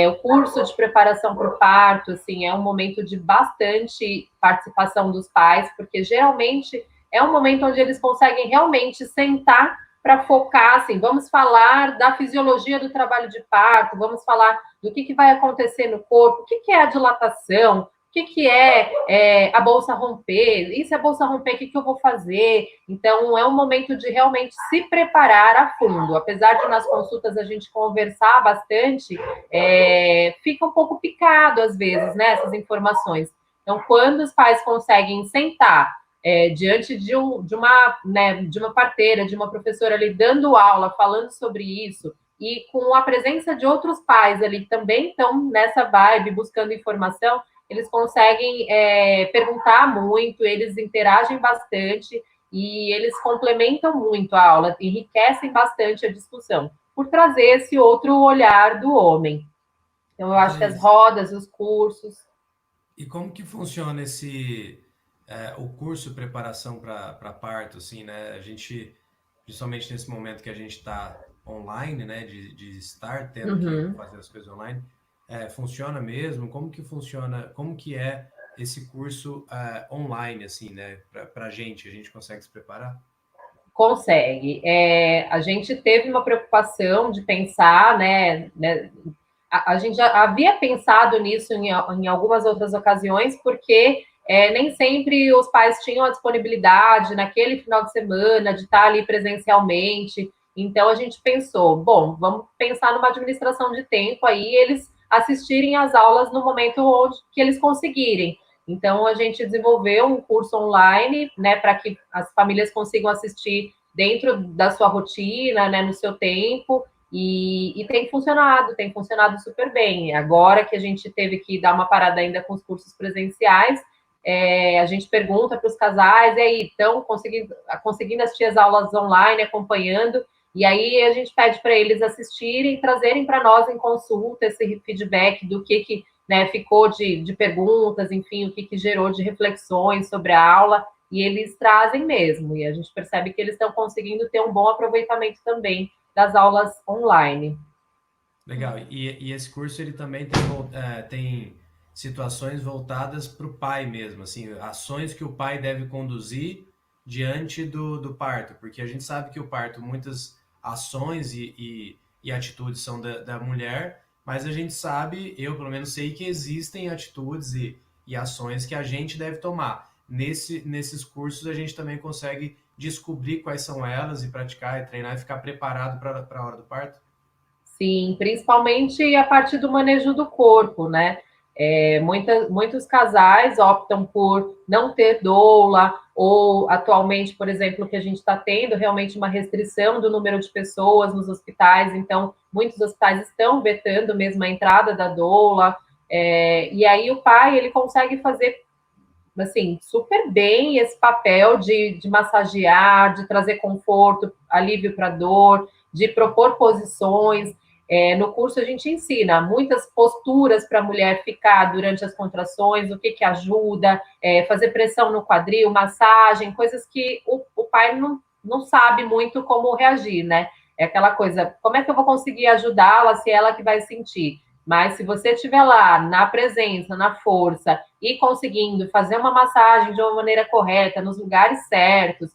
O curso de preparação para o parto, assim, é um momento de bastante participação dos pais, porque geralmente é um momento onde eles conseguem realmente sentar para focar, assim, vamos falar da fisiologia do trabalho de parto, vamos falar do que vai acontecer no corpo, o que é a dilatação, o que a bolsa romper? E se a bolsa romper, o que eu vou fazer? Então, é um momento de realmente se preparar a fundo. Apesar de nas consultas a gente conversar bastante, fica um pouco picado às vezes, né, essas informações. Então, quando os pais conseguem sentar diante de uma parteira, de uma professora ali dando aula, falando sobre isso, e com a presença de outros pais ali que também estão nessa vibe, buscando informação, eles conseguem perguntar muito, eles interagem bastante e eles complementam muito a aula, enriquecem bastante a discussão, por trazer esse outro olhar do homem. Então, eu acho que as rodas, os cursos... E como que funciona o curso de preparação para parto, assim, né? A gente, principalmente nesse momento que a gente está online, né, de estar tendo que fazer as coisas online, funciona mesmo? Como que funciona? Como que é esse curso online, assim, né? Para a gente consegue se preparar? Consegue. A gente teve uma preocupação de pensar, né, a gente já havia pensado nisso em algumas outras ocasiões, porque nem sempre os pais tinham a disponibilidade naquele final de semana de estar ali presencialmente. Então a gente pensou, bom, vamos pensar numa administração de tempo aí, eles assistirem às aulas no momento que eles conseguirem. Então a gente desenvolveu um curso online, né, para que as famílias consigam assistir dentro da sua rotina, né, no seu tempo. E tem funcionado super bem. Agora que a gente teve que dar uma parada ainda com os cursos presenciais, a gente pergunta para os casais, e aí, estão conseguindo assistir as aulas online, acompanhando, e aí a gente pede para eles assistirem, trazerem para nós em consulta esse feedback do que né, ficou de perguntas, enfim, o que gerou de reflexões sobre a aula, e eles trazem mesmo, e a gente percebe que eles estão conseguindo ter um bom aproveitamento também das aulas online. Legal. E esse curso ele também tem situações voltadas para o pai mesmo, assim, ações que o pai deve conduzir diante do parto, porque a gente sabe que o parto, muitas ações e atitudes são da mulher, mas a gente sabe, eu pelo menos sei que existem atitudes e ações que a gente deve tomar. Nesses cursos a gente também consegue descobrir quais são elas e praticar e treinar e ficar preparado para a hora do parto? Sim, principalmente a parte do manejo do corpo, né? Muitos casais optam por não ter doula, ou atualmente, por exemplo, que a gente está tendo realmente uma restrição do número de pessoas nos hospitais, então muitos hospitais estão vetando mesmo a entrada da doula, e aí o pai ele consegue fazer assim, super bem esse papel de massagear, de trazer conforto, alívio para dor, de propor posições. No curso a gente ensina muitas posturas para a mulher ficar durante as contrações, o que ajuda, fazer pressão no quadril, massagem, coisas que o pai não sabe muito como reagir, né? É aquela coisa, como é que eu vou conseguir ajudá-la se ela que vai sentir? Mas se você estiver lá na presença, na força e conseguindo fazer uma massagem de uma maneira correta, nos lugares certos,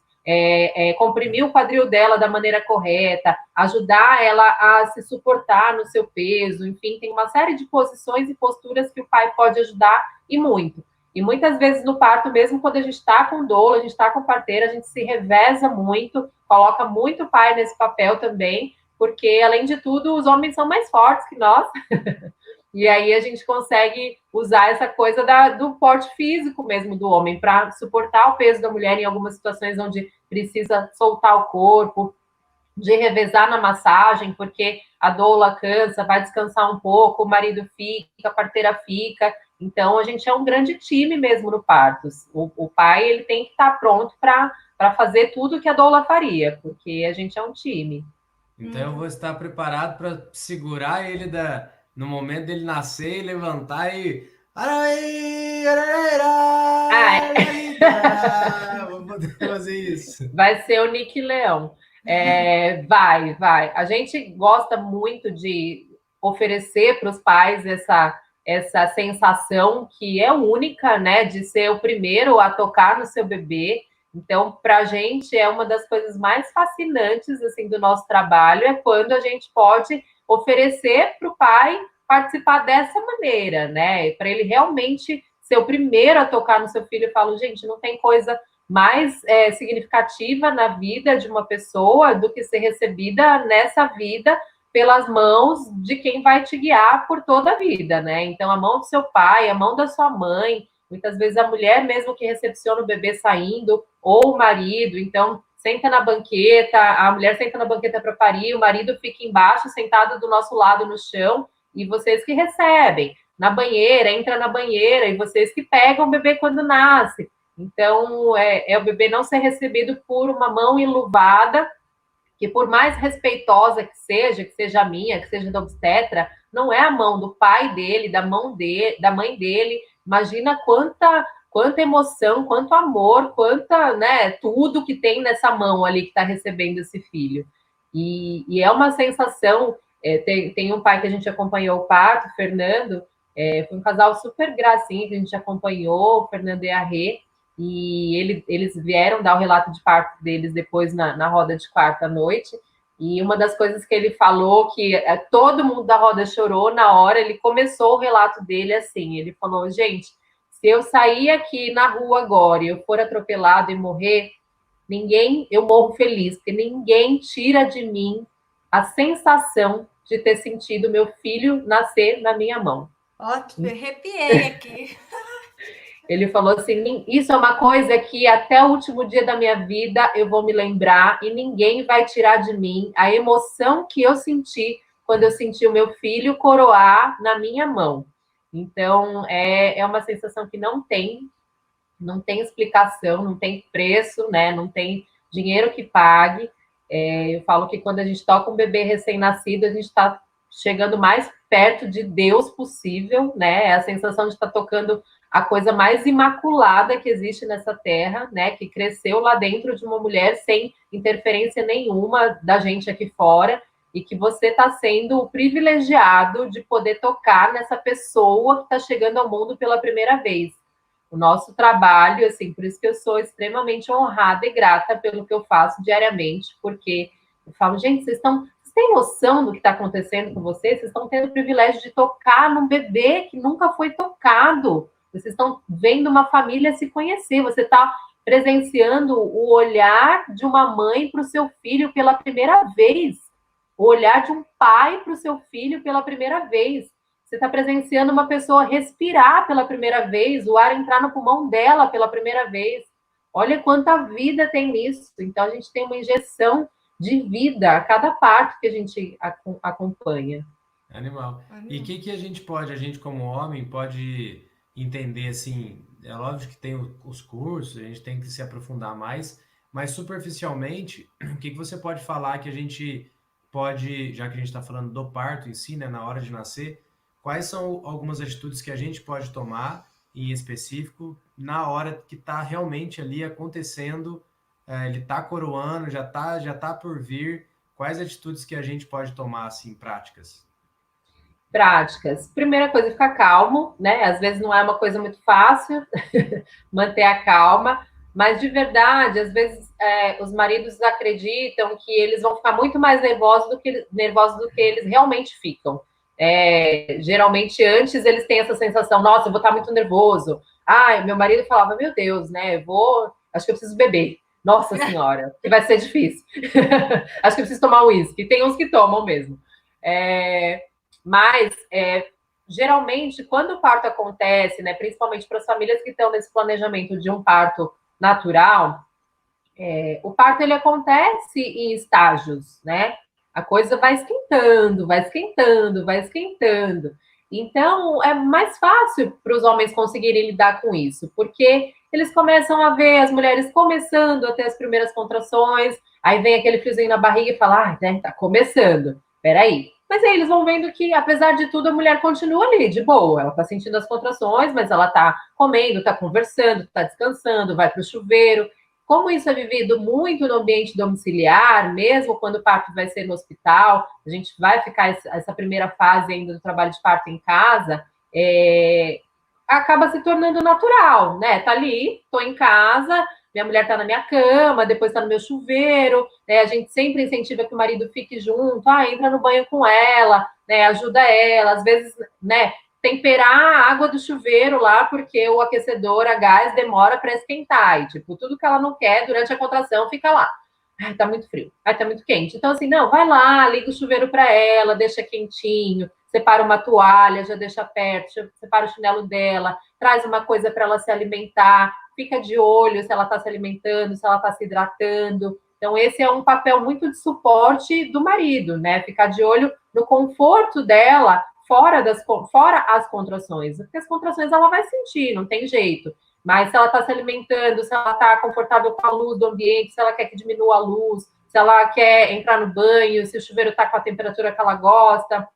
comprimir o quadril dela da maneira correta, ajudar ela a se suportar no seu peso, enfim, tem uma série de posições e posturas que o pai pode ajudar e muito. E muitas vezes no parto, mesmo quando a gente está com doula, a gente está com parteira, a gente se reveza muito, coloca muito o pai nesse papel também, porque, além de tudo, os homens são mais fortes que nós, e aí a gente consegue usar essa coisa do porte físico mesmo do homem para suportar o peso da mulher em algumas situações onde precisa soltar o corpo, de revezar na massagem, porque a doula cansa, vai descansar um pouco, o marido fica, a parteira fica. Então, a gente é um grande time mesmo no partos. O pai ele tem que estar pronto para fazer tudo que a doula faria, porque a gente é um time. Então eu vou estar preparado para segurar ele no momento dele nascer e levantar e. Ah, Vou poder fazer isso. vai ser o Nick Leão. Vai. A gente gosta muito de oferecer para os pais essa sensação que é única, né, de ser o primeiro a tocar no seu bebê. Então, para a gente é uma das coisas mais fascinantes assim do nosso trabalho é quando a gente pode oferecer para o pai participar dessa maneira, né, para ele realmente ser o primeiro a tocar no seu filho. Eu falo, gente, não tem coisa mais significativa na vida de uma pessoa do que ser recebida nessa vida pelas mãos de quem vai te guiar por toda a vida, né? Então, a mão do seu pai, a mão da sua mãe, muitas vezes a mulher mesmo que recepciona o bebê saindo, ou o marido, então senta na banqueta, a mulher senta na banqueta para parir, o marido fica embaixo, sentado do nosso lado no chão, e vocês que recebem. Na banheira, entra na banheira, e vocês que pegam o bebê quando nasce. Então, o bebê não ser recebido por uma mão enluvada, que por mais respeitosa que seja a minha, que seja da obstetra, não é a mão do pai dele, da mãe dele. Imagina quanta emoção, quanto amor, quanta, né, tudo que tem nessa mão ali que está recebendo esse filho. E é uma sensação. Tem um pai que a gente acompanhou o parto, Fernando, foi um casal super gracinho que a gente acompanhou, o Fernando e a Rê, e eles vieram dar o relato de parto deles depois na roda de quarta noite, e uma das coisas que ele falou, que todo mundo da roda chorou na hora, ele começou o relato dele assim, ele falou, gente, se eu sair aqui na rua agora e eu for atropelado e morrer, eu morro feliz, porque ninguém tira de mim a sensação de ter sentido meu filho nascer na minha mão. Ótimo, arrepiei aqui. Ele falou assim, isso é uma coisa que até o último dia da minha vida eu vou me lembrar e ninguém vai tirar de mim a emoção que eu senti quando eu senti o meu filho coroar na minha mão. Então, é uma sensação que não tem explicação, não tem preço, né? Não tem dinheiro que pague. Eu falo que quando a gente toca um bebê recém-nascido, a gente está chegando mais perto de Deus possível, né? É a sensação de estar tocando a coisa mais imaculada que existe nessa terra, né? Que cresceu lá dentro de uma mulher sem interferência nenhuma da gente aqui fora, e que você está sendo o privilegiado de poder tocar nessa pessoa que está chegando ao mundo pela primeira vez. O nosso trabalho, assim, por isso que eu sou extremamente honrada e grata pelo que eu faço diariamente, porque eu falo, gente, vocês têm noção do que está acontecendo com vocês? Vocês estão tendo o privilégio de tocar num bebê que nunca foi tocado. Vocês estão vendo uma família se conhecer. Você está presenciando o olhar de uma mãe para o seu filho pela primeira vez. O olhar de um pai para o seu filho pela primeira vez. você está presenciando uma pessoa respirar pela primeira vez, o ar entrar no pulmão dela pela primeira vez. Olha quanta vida tem nisso. Então, a gente tem uma injeção de vida a cada parto que a gente acompanha. Animal. E o que a gente como homem, pode entender, assim, é óbvio que tem os cursos, a gente tem que se aprofundar mais, mas superficialmente, o que você pode falar que a gente pode, já que a gente está falando do parto em si, né, na hora de nascer, quais são algumas atitudes que a gente pode tomar, em específico, na hora que está realmente ali acontecendo, ele está coroando, já tá por vir, quais atitudes que a gente pode tomar, assim, práticas? Práticas. Primeira coisa, ficar calmo, né? Às vezes não é uma coisa muito fácil manter a calma, mas de verdade, às vezes os maridos acreditam que eles vão ficar muito mais nervosos do que eles realmente ficam. Geralmente, antes eles têm essa sensação, nossa, eu vou estar muito nervoso. Ai, meu marido falava, meu Deus, né? Acho que eu preciso beber. Nossa Senhora, que vai ser difícil. Acho que eu preciso tomar uísque. Tem uns que tomam mesmo. Mas, geralmente, quando o parto acontece, né, principalmente para as famílias que estão nesse planejamento de um parto natural, o parto ele acontece em estágios, né? A coisa vai esquentando, vai esquentando, vai esquentando. Então, é mais fácil para os homens conseguirem lidar com isso, porque eles começam a ver as mulheres começando a ter as primeiras contrações, aí vem aquele friozinho na barriga e fala, né, tá começando, peraí. Mas aí eles vão vendo que, apesar de tudo, a mulher continua ali, de boa. Ela tá sentindo as contrações, mas ela tá comendo, tá conversando, tá descansando, vai para o chuveiro. Como isso é vivido muito no ambiente domiciliar, mesmo quando o parto vai ser no hospital, a gente vai ficar essa primeira fase ainda do trabalho de parto em casa, acaba se tornando natural, né? Tá ali, tô em casa, minha mulher tá na minha cama, depois tá no meu chuveiro, né? A gente sempre incentiva que o marido fique junto, entra no banho com ela, né? Ajuda ela, às vezes, né? Temperar a água do chuveiro lá, porque o aquecedor a gás demora para esquentar. E, tipo, tudo que ela não quer durante a contração fica lá. Ai, tá muito frio. Ai, tá muito quente. Então, assim, não, vai lá, liga o chuveiro para ela, deixa quentinho, separa uma toalha, já deixa perto, separa o chinelo dela, traz uma coisa para ela se alimentar, fica de olho se ela está se alimentando, se ela está se hidratando. Então, esse é um papel muito de suporte do marido, né? Ficar de olho no conforto dela, fora as contrações, porque as contrações ela vai sentir, não tem jeito. Mas se ela está se alimentando, se ela está confortável com a luz do ambiente, se ela quer que diminua a luz, se ela quer entrar no banho, se o chuveiro está com a temperatura que ela gosta,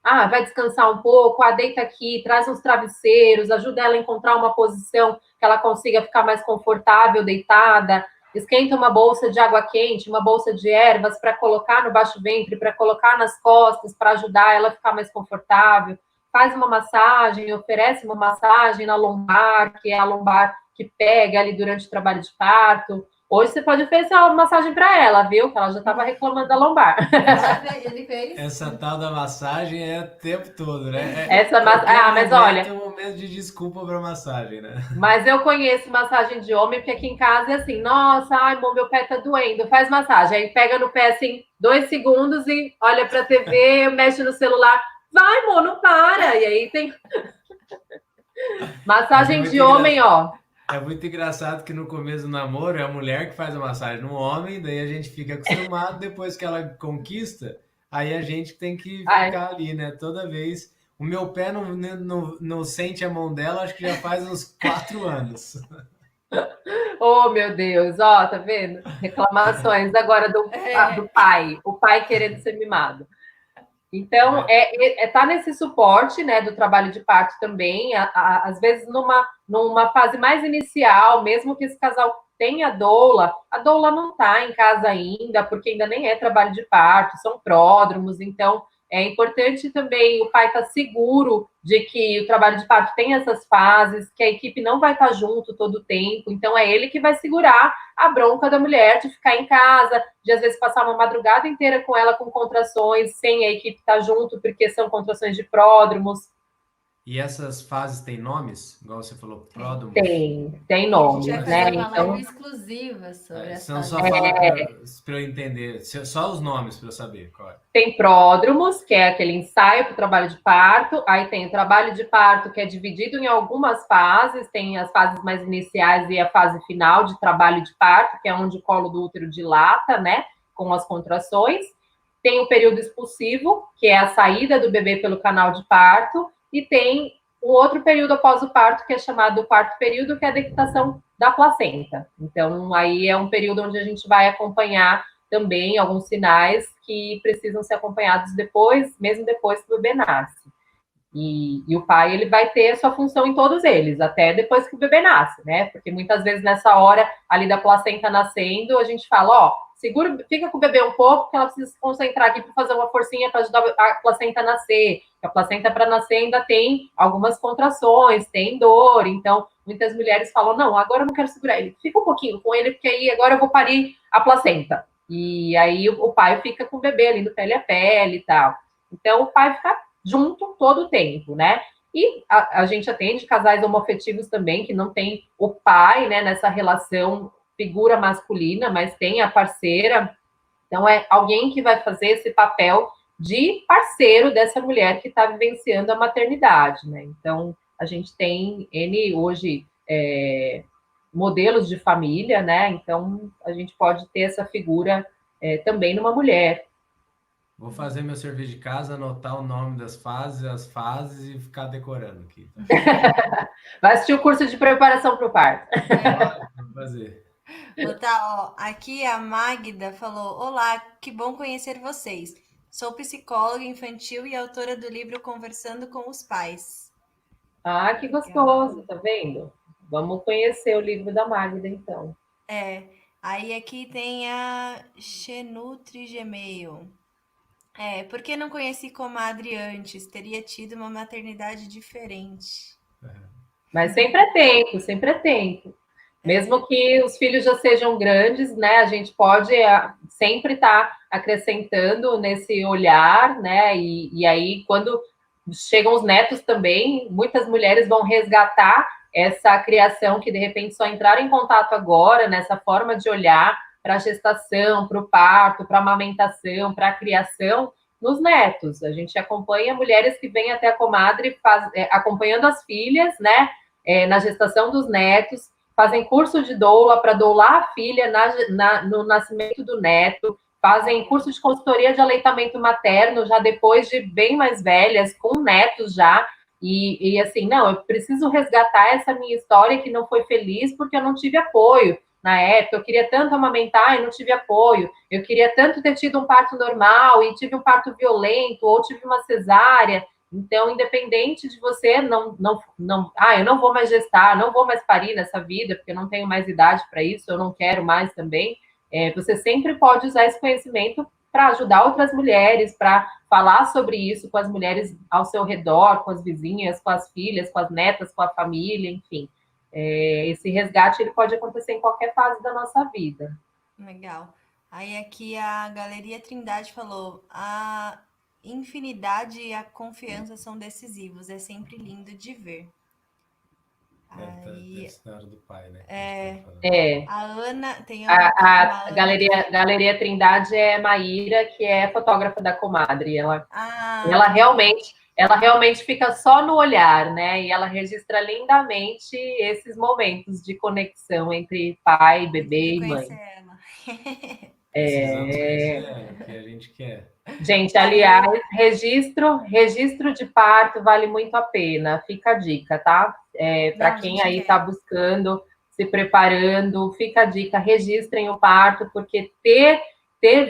vai descansar um pouco, deita aqui, traz uns travesseiros, ajuda ela a encontrar uma posição que ela consiga ficar mais confortável, deitada, esquenta uma bolsa de água quente, uma bolsa de ervas para colocar no baixo ventre, para colocar nas costas, para ajudar ela a ficar mais confortável, faz uma massagem, oferece uma massagem na lombar, que é a lombar que pega ali durante o trabalho de parto. Hoje você pode oferecer uma massagem para ela, viu? Que ela já estava reclamando da lombar. Ele fez. Essa tal da massagem é o tempo todo, né? Mas olha. É um momento de desculpa para massagem, né? Mas eu conheço massagem de homem, porque aqui em casa é assim: nossa, ai, amor, meu pé tá doendo, faz massagem. Aí pega no pé assim, 2 segundos e olha pra TV, mexe no celular. Vai, amor, não para. E aí tem. Massagem de homem, ó. É muito engraçado que no começo do namoro é a mulher que faz a massagem no homem, daí a gente fica acostumado, depois que ela conquista, aí a gente tem que ficar ali, né? Toda vez. O meu pé não sente a mão dela, acho que já faz uns 4 anos. Oh, meu Deus, ó, tá vendo? Reclamações agora do pai, o pai querendo ser mimado. Então, tá nesse suporte, né, do trabalho de parto também, às vezes numa fase mais inicial, mesmo que esse casal tenha a doula não está em casa ainda, porque ainda nem é trabalho de parto, são pródromos, então é importante também o pai estar seguro de que o trabalho de parto tem essas fases, que a equipe não vai estar junto todo o tempo, então é ele que vai segurar a bronca da mulher de ficar em casa, de às vezes passar uma madrugada inteira com ela com contrações, sem a equipe estar junto, porque são contrações de pródromos. E essas fases têm nomes? Igual você falou, pródromos? Tem E a gente nomes, vai né? fazer uma live Então, exclusiva sobre as Você não fases. só fala para eu entender, só os nomes para eu saber qual é. tem pródromos, que é aquele ensaio para o trabalho de parto. Aí tem o trabalho de parto, que é dividido em algumas fases. Tem as fases mais iniciais e a fase final de trabalho de parto, que é onde o colo do útero dilata, né? Com as contrações. Tem o período expulsivo, que é a saída do bebê pelo canal de parto. E tem o outro período após o parto, que é chamado quarto período, que é a dectação da placenta. Então, aí é um período onde a gente vai acompanhar também alguns sinais que precisam ser acompanhados depois, mesmo depois que o bebê nasce. E o pai, ele vai ter a sua função em todos eles, até depois que o bebê nasce, né? Porque muitas vezes nessa hora ali da placenta nascendo, a gente fala, ó, segura, fica com o bebê um pouco, porque ela precisa se concentrar aqui para fazer uma forcinha para ajudar a placenta a nascer. A placenta para nascer ainda tem algumas contrações, tem dor, então muitas mulheres falam, não, agora eu não quero segurar ele, fica um pouquinho com ele, porque aí agora eu vou parir a placenta. E aí o pai fica com o bebê ali no pele a pele e tal. Então o pai fica junto todo o tempo, né? E a gente atende casais homoafetivos também, que não tem o pai, né, nessa relação figura masculina, mas tem a parceira. Então, é alguém que vai fazer esse papel de parceiro dessa mulher que está vivenciando a maternidade, né? Então, a gente tem N hoje modelos de família, né? Então, a gente pode ter essa figura também numa mulher. Vou fazer meu serviço de casa, anotar o nome das fases, as fases e ficar decorando aqui. Tá? Vai assistir o curso de preparação para o parto. Vou fazer. Ó, aqui a Magda falou: Olá, que bom conhecer vocês. Sou psicóloga infantil e autora do livro Conversando com os Pais. Ah, que gostoso, tá vendo? Vamos conhecer o livro da Magda, então. Aí aqui tem a Xenutri Gmail. Por que não conheci comadre antes? Teria tido uma maternidade diferente. Mas sempre é tempo, sempre é tempo. Mesmo que os filhos já sejam grandes, né? A gente pode sempre estar acrescentando nesse olhar, né? E aí, quando chegam os netos também, muitas mulheres vão resgatar essa criação que de repente só entraram em contato agora, nessa forma de olhar para a gestação, para o parto, para a amamentação, para a criação, nos netos. A gente acompanha mulheres que vêm até a comadre acompanhando as filhas, né? Na gestação dos netos, fazem curso de doula para doular a filha no nascimento do neto, fazem curso de consultoria de aleitamento materno já depois de bem mais velhas, com netos já, e assim, não, eu preciso resgatar essa minha história que não foi feliz porque eu não tive apoio na época, eu queria tanto amamentar e não tive apoio, eu queria tanto ter tido um parto normal e tive um parto violento, ou tive uma cesárea. Então, independente de você eu não vou mais gestar, não vou mais parir nessa vida, porque eu não tenho mais idade para isso, eu não quero mais também. Você sempre pode usar esse conhecimento para ajudar outras mulheres, para falar sobre isso com as mulheres ao seu redor, com as vizinhas, com as filhas, com as netas, com a família, enfim. Esse resgate ele pode acontecer em qualquer fase da nossa vida. Legal. Aí aqui a Galeria Trindade falou: a infinidade e a confiança são decisivos. É sempre lindo de ver. Deve ser na hora do pai, né? A Ana tem a Galeria Trindade é Maíra, que é fotógrafa da comadre. Ela realmente fica só no olhar, né? E ela registra lindamente esses momentos de conexão entre pai, bebê e mãe. Ela. Precisamos conhecer ela, que a gente quer. Gente, aliás, registro de parto vale muito a pena. Fica a dica, tá? Para quem aí está buscando, se preparando, fica a dica, registrem o parto, porque ter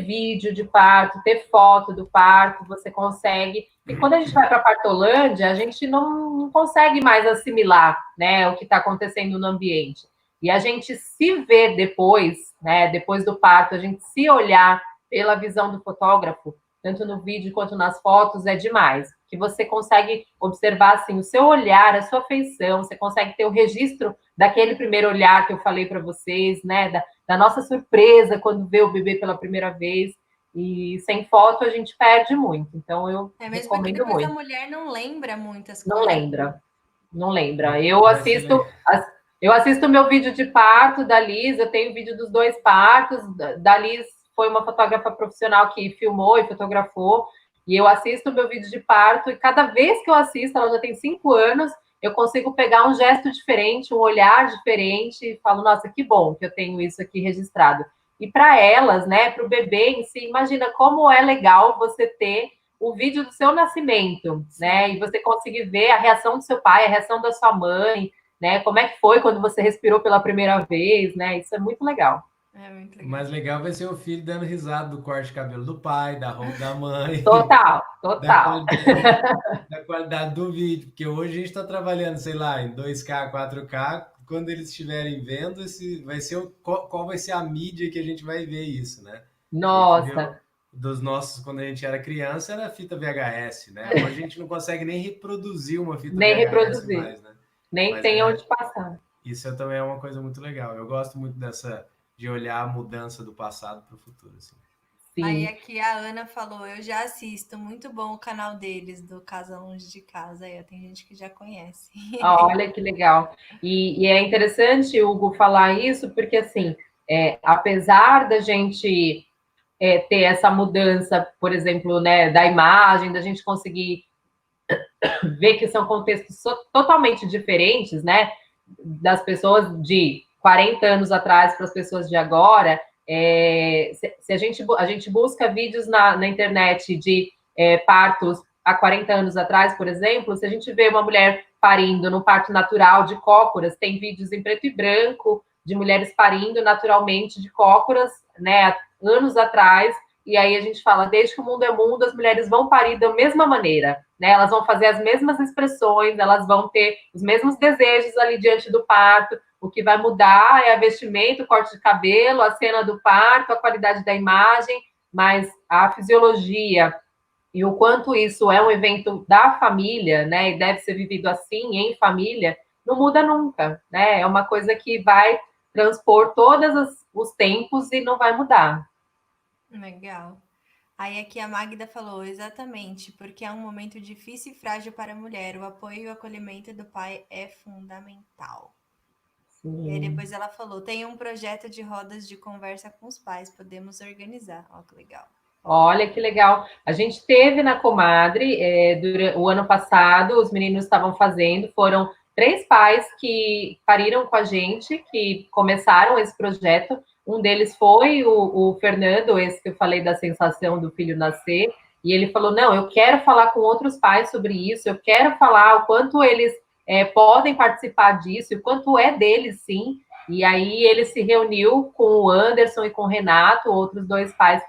vídeo de parto, ter foto do parto, você consegue. E quando a gente vai para a Partolândia, a gente não consegue mais assimilar, né, o que está acontecendo no ambiente. E a gente se vê depois, né, depois do parto, a gente se olhar pela visão do fotógrafo, tanto no vídeo quanto nas fotos, é demais. Que você consegue observar assim, o seu olhar, a sua feição, você consegue ter o registro daquele primeiro olhar que eu falei para vocês, né? Da nossa surpresa quando vê o bebê pela primeira vez. e sem foto a gente perde muito. Então, eu mesmo porque recomendo depois a muito. mulher não lembra muitas Não coisas. lembra, não lembra. Vai ser legal. Eu assisto o meu vídeo de parto da Liz, eu tenho vídeo dos 2 partos. Da Liz foi uma fotógrafa profissional que filmou e fotografou, e eu assisto o meu vídeo de parto, e cada vez que eu assisto, ela já tem 5 anos, eu consigo pegar um gesto diferente, um olhar diferente, e falo, nossa, que bom que eu tenho isso aqui registrado. E para elas, né, para o bebê em si, imagina como é legal você ter o vídeo do seu nascimento, né? E você conseguir ver a reação do seu pai, a reação da sua mãe, né? Como é que foi quando você respirou pela primeira vez, né? Isso é muito legal. É muito O legal. mais legal vai ser o filho dando risada do corte de cabelo do pai, da roupa da mãe, Total, da total. qualidade, da qualidade do vídeo, porque hoje a gente está trabalhando, sei lá, em 2K, 4K. Quando eles estiverem vendo, esse vai ser qual vai ser a mídia que a gente vai ver isso, né? A gente viu Nossa, dos nossos, quando a gente era criança, era fita VHS, né? Hoje a gente não consegue nem reproduzir uma fita nem VHS reproduzir, mais, né? nem Mas tem onde passar. isso também é uma coisa muito legal. Eu gosto muito de olhar a mudança do passado para o futuro, assim. Aí Sim. aqui a Ana falou, eu já assisto, muito bom o canal deles, do Casa Longe de Casa. Aí, ó, tem gente que já conhece. Olha que legal. E é interessante, Hugo, falar isso, porque assim, apesar da gente ter essa mudança, por exemplo, né, da imagem, da gente conseguir ver que são contextos totalmente diferentes, né? Das pessoas de 40 anos atrás para as pessoas de agora. Se a gente busca vídeos na internet de partos há 40 anos atrás, por exemplo, se a gente vê uma mulher parindo no parto natural de cócoras, tem vídeos em preto e branco de mulheres parindo naturalmente de cócoras, né, anos atrás, e aí a gente fala, desde que o mundo é mundo, as mulheres vão parir da mesma maneira, né? Elas vão fazer as mesmas expressões, elas vão ter os mesmos desejos ali diante do parto. O que vai mudar é a vestimenta, o corte de cabelo, a cena do parto, a qualidade da imagem, mas a fisiologia e o quanto isso é um evento da família, né? E deve ser vivido assim, em família, não muda nunca, né? É uma coisa que vai transpor todos os tempos e não vai mudar. Legal. Aí aqui a Magda falou, exatamente, porque é um momento difícil e frágil para a mulher. O apoio e o acolhimento do pai é fundamental. E aí depois ela falou, tem um projeto de rodas de conversa com os pais, podemos organizar. Ó, que legal. Olha que legal. A gente teve na Comadre, durante o ano passado, os meninos estavam fazendo, foram 3 pais que pariram com a gente, que começaram esse projeto. Um deles foi o Fernando, esse que eu falei da sensação do filho nascer, e ele falou: não, eu quero falar com outros pais sobre isso, eu quero falar o quanto eles podem participar disso, o quanto é deles, sim. E aí ele se reuniu com o Anderson e com o Renato, outros 2 pais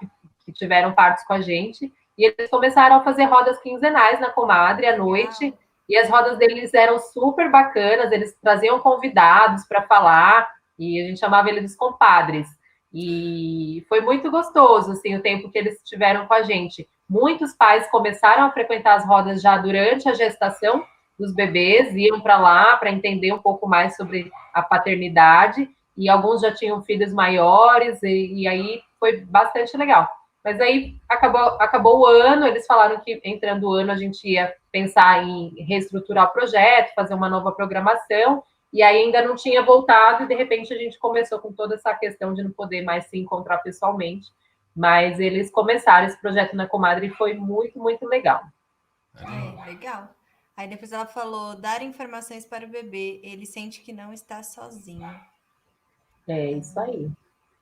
que tiveram partos com a gente, e eles começaram a fazer rodas quinzenais na Comadre à noite, e as rodas deles eram super bacanas, eles traziam convidados para falar, e a gente chamava eles de compadres. E foi muito gostoso, assim, o tempo que eles estiveram com a gente. Muitos pais começaram a frequentar as rodas já durante a gestação dos bebês, iam para lá para entender um pouco mais sobre a paternidade, e alguns já tinham filhos maiores, e aí foi bastante legal. Mas aí acabou o ano, eles falaram que entrando o ano a gente ia pensar em reestruturar o projeto, fazer uma nova programação, e aí ainda não tinha voltado, e de repente a gente começou com toda essa questão de não poder mais se encontrar pessoalmente. Mas eles começaram esse projeto na Comadre e foi muito, muito legal. Legal. Aí depois ela falou, dar informações para o bebê, ele sente que não está sozinho. É isso aí.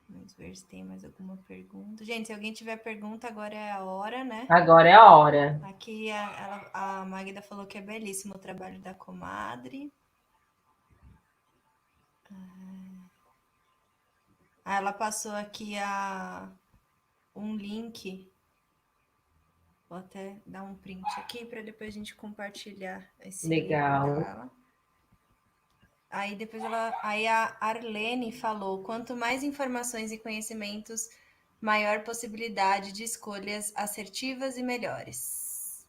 Vamos ver se tem mais alguma pergunta. Gente, se alguém tiver pergunta, agora é a hora, né? Agora é a hora. Aqui a Magda falou que é belíssimo o trabalho da Comadre. Ela passou aqui um link. Vou até dar um print aqui para depois a gente compartilhar esse Legal. link dela. Aí depois aí a Arlene falou, quanto mais informações e conhecimentos, maior possibilidade de escolhas assertivas e melhores.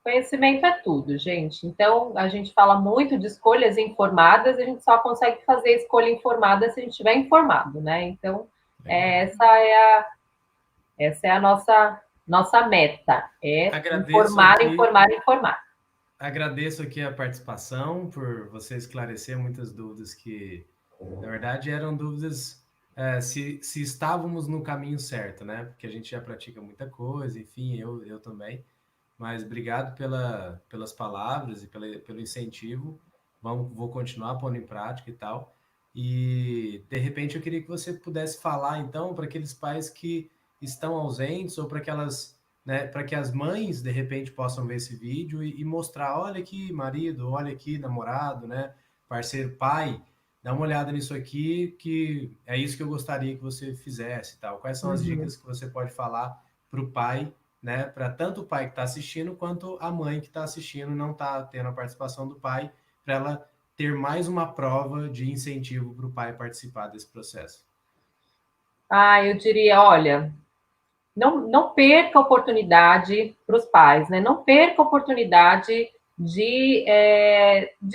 Conhecimento é tudo, gente. Então, a gente fala muito de escolhas informadas, a gente só consegue fazer escolha informada se a gente estiver informado, né? Então, essa Essa é a nossa meta, é Agradeço informar, aqui, informar, informar. agradeço aqui a participação por você esclarecer muitas dúvidas que, na verdade, eram dúvidas se estávamos no caminho certo, né? Porque a gente já pratica muita coisa, enfim, eu também. Mas obrigado pelas palavras e pelo incentivo. Vou continuar pondo em prática e tal. E, de repente, eu queria que você pudesse falar, então, para aqueles pais que estão ausentes ou para aquelas, né, para que as mães, de repente, possam ver esse vídeo e mostrar, olha aqui, marido, olha aqui, namorado, né, parceiro, pai, dá uma olhada nisso aqui, que é isso que eu gostaria que você fizesse, tal. Quais são as Uhum. dicas que você pode falar para o pai, né, para tanto o pai que está assistindo quanto a mãe que está assistindo não está tendo a participação do pai, para ela ter mais uma prova de incentivo para o pai participar desse processo? Eu diria, olha, não perca a oportunidade para os pais, né? Não perca a oportunidade de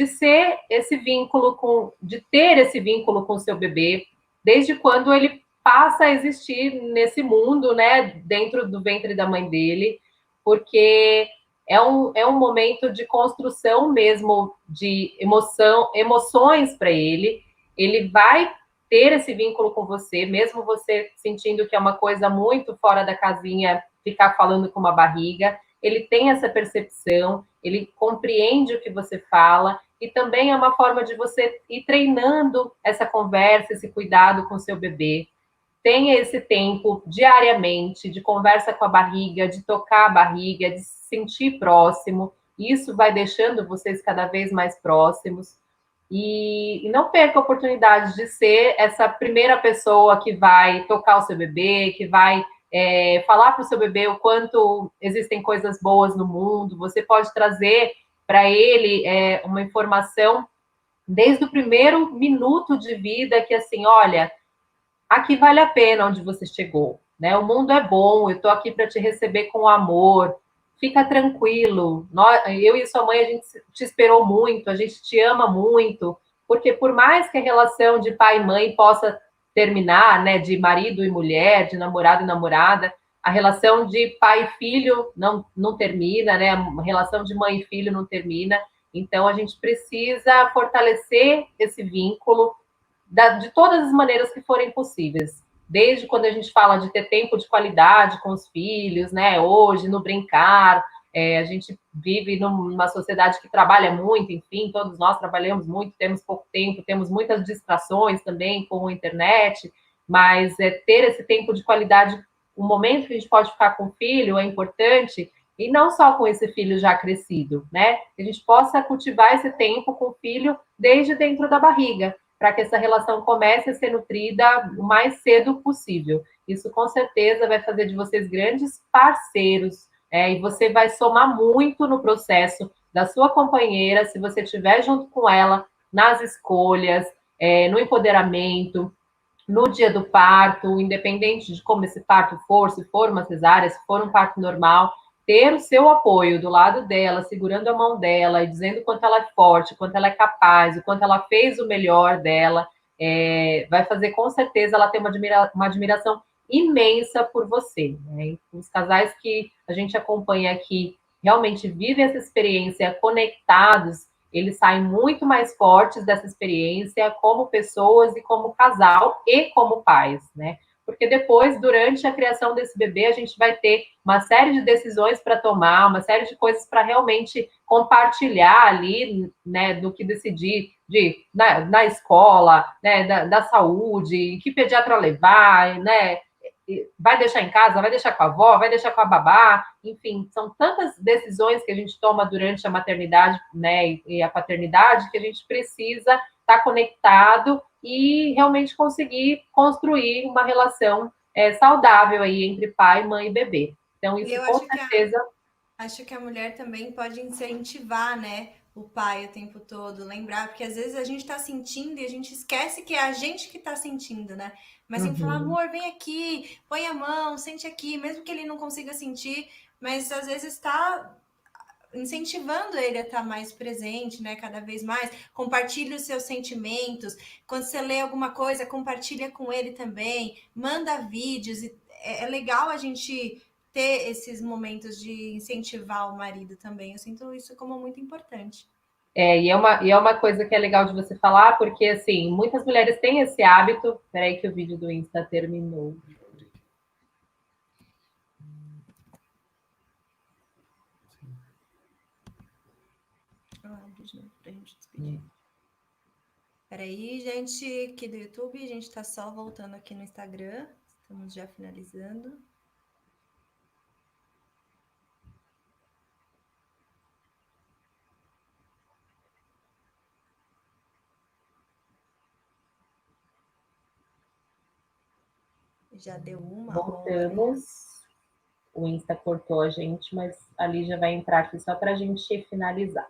ser esse vínculo de ter esse vínculo com o seu bebê, desde quando ele passa a existir nesse mundo, né? Dentro do ventre da mãe dele, porque é um momento de construção mesmo de emoções para ele. Ele vai ter esse vínculo com você, mesmo você sentindo que é uma coisa muito fora da casinha, ficar falando com uma barriga, ele tem essa percepção, ele compreende o que você fala, e também é uma forma de você ir treinando essa conversa, esse cuidado com o seu bebê. Tenha esse tempo diariamente de conversa com a barriga, de tocar a barriga, de se sentir próximo. Isso vai deixando vocês cada vez mais próximos. E não perca a oportunidade de ser essa primeira pessoa que vai tocar o seu bebê, que vai falar para o seu bebê o quanto existem coisas boas no mundo. Você pode trazer para ele uma informação desde o primeiro minuto de vida que assim, olha, aqui vale a pena onde você chegou, né? O mundo é bom, eu estou aqui para te receber com amor. Fica tranquilo. Eu e sua mãe, a gente te esperou muito, a gente te ama muito, porque por mais que a relação de pai e mãe possa terminar, né, de marido e mulher, de namorado e namorada, a relação de pai e filho não termina, né? A relação de mãe e filho não termina. Então a gente precisa fortalecer esse vínculo de todas as maneiras que forem possíveis. Desde quando a gente fala de ter tempo de qualidade com os filhos, né? Hoje, no brincar, a gente vive numa sociedade que trabalha muito, enfim, todos nós trabalhamos muito, temos pouco tempo, temos muitas distrações também com a internet, mas ter esse tempo de qualidade, o momento que a gente pode ficar com o filho é importante, e não só com esse filho já crescido, né? Que a gente possa cultivar esse tempo com o filho desde dentro da barriga, para que essa relação comece a ser nutrida o mais cedo possível. Isso com certeza vai fazer de vocês grandes parceiros, e você vai somar muito no processo da sua companheira, se você estiver junto com ela nas escolhas, no empoderamento, no dia do parto, independente de como esse parto for, se for uma cesárea, se for um parto normal, ter o seu apoio do lado dela, segurando a mão dela e dizendo o quanto ela é forte, o quanto ela é capaz, o quanto ela fez o melhor dela, vai fazer com certeza ela ter uma admiração imensa por você. Né? Os casais que a gente acompanha aqui realmente vivem essa experiência conectados, eles saem muito mais fortes dessa experiência como pessoas e como casal e como pais, né? Porque depois, durante a criação desse bebê, a gente vai ter uma série de decisões para tomar, uma série de coisas para realmente compartilhar ali, né, do que decidir na escola, né, da saúde, que pediatra levar, né, vai deixar em casa, vai deixar com a avó, vai deixar com a babá, enfim, são tantas decisões que a gente toma durante a maternidade, né, e a paternidade, que a gente precisa estar conectado e realmente conseguir construir uma relação saudável aí entre pai, mãe e bebê. Então, E isso eu com certeza. acho que a mulher também pode incentivar, né, o pai o tempo todo, lembrar, porque às vezes a gente tá sentindo e a gente esquece que é a gente que tá sentindo, né? Mas tem que falar, Uhum. amor, vem aqui, põe a mão, sente aqui, mesmo que ele não consiga sentir, mas às vezes está incentivando ele a estar mais presente, né? Cada vez mais. Compartilhe os seus sentimentos. Quando você lê alguma coisa, compartilha com ele também. Manda vídeos. é legal a gente ter esses momentos de incentivar o marido também. Eu sinto isso como muito importante. E é uma coisa que é legal de você falar, porque, assim, muitas mulheres têm esse hábito. Peraí que o vídeo do Insta terminou. Pra gente despedir. Peraí, gente, aqui do YouTube, a gente tá só voltando aqui no Instagram. Estamos já finalizando. Já deu uma hora. Voltamos. O Insta cortou a gente, mas ali já vai entrar aqui só para a gente finalizar.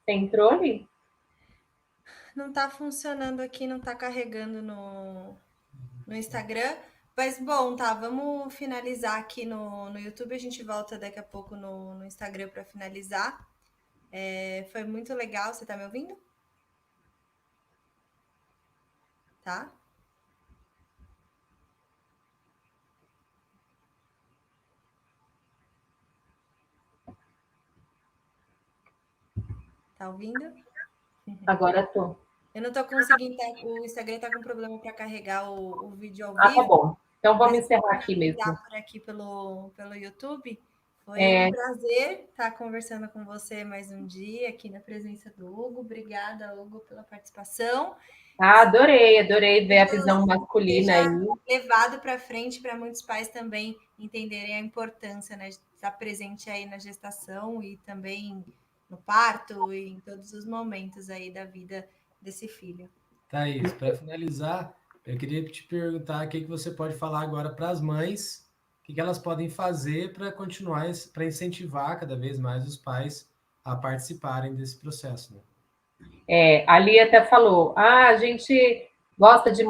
Você entrou ali? Não tá funcionando aqui, não tá carregando no Instagram. Mas bom, tá, vamos finalizar aqui no YouTube. A gente volta daqui a pouco no Instagram para finalizar. Foi muito legal. Você tá me ouvindo? Tá? Tá ouvindo? Agora tô. Eu não tô conseguindo. O Instagram tá com problema para carregar o vídeo ao Ah, tá vivo. bom. Então vamos Mas encerrar aqui mesmo. por aqui pelo YouTube. Foi um prazer estar conversando com você mais um dia aqui na presença do Hugo. Obrigada, Hugo, pela participação. Ah, adorei ver a visão masculina aí. Levado para frente para muitos pais também entenderem a importância, né, de estar presente aí na gestação e também no parto e em todos os momentos aí da vida desse filho. Thaís, para finalizar, eu queria te perguntar o que você pode falar agora para as mães, o que elas podem fazer para continuar, para incentivar cada vez mais os pais a participarem desse processo, né? Ali até falou, a gente gosta de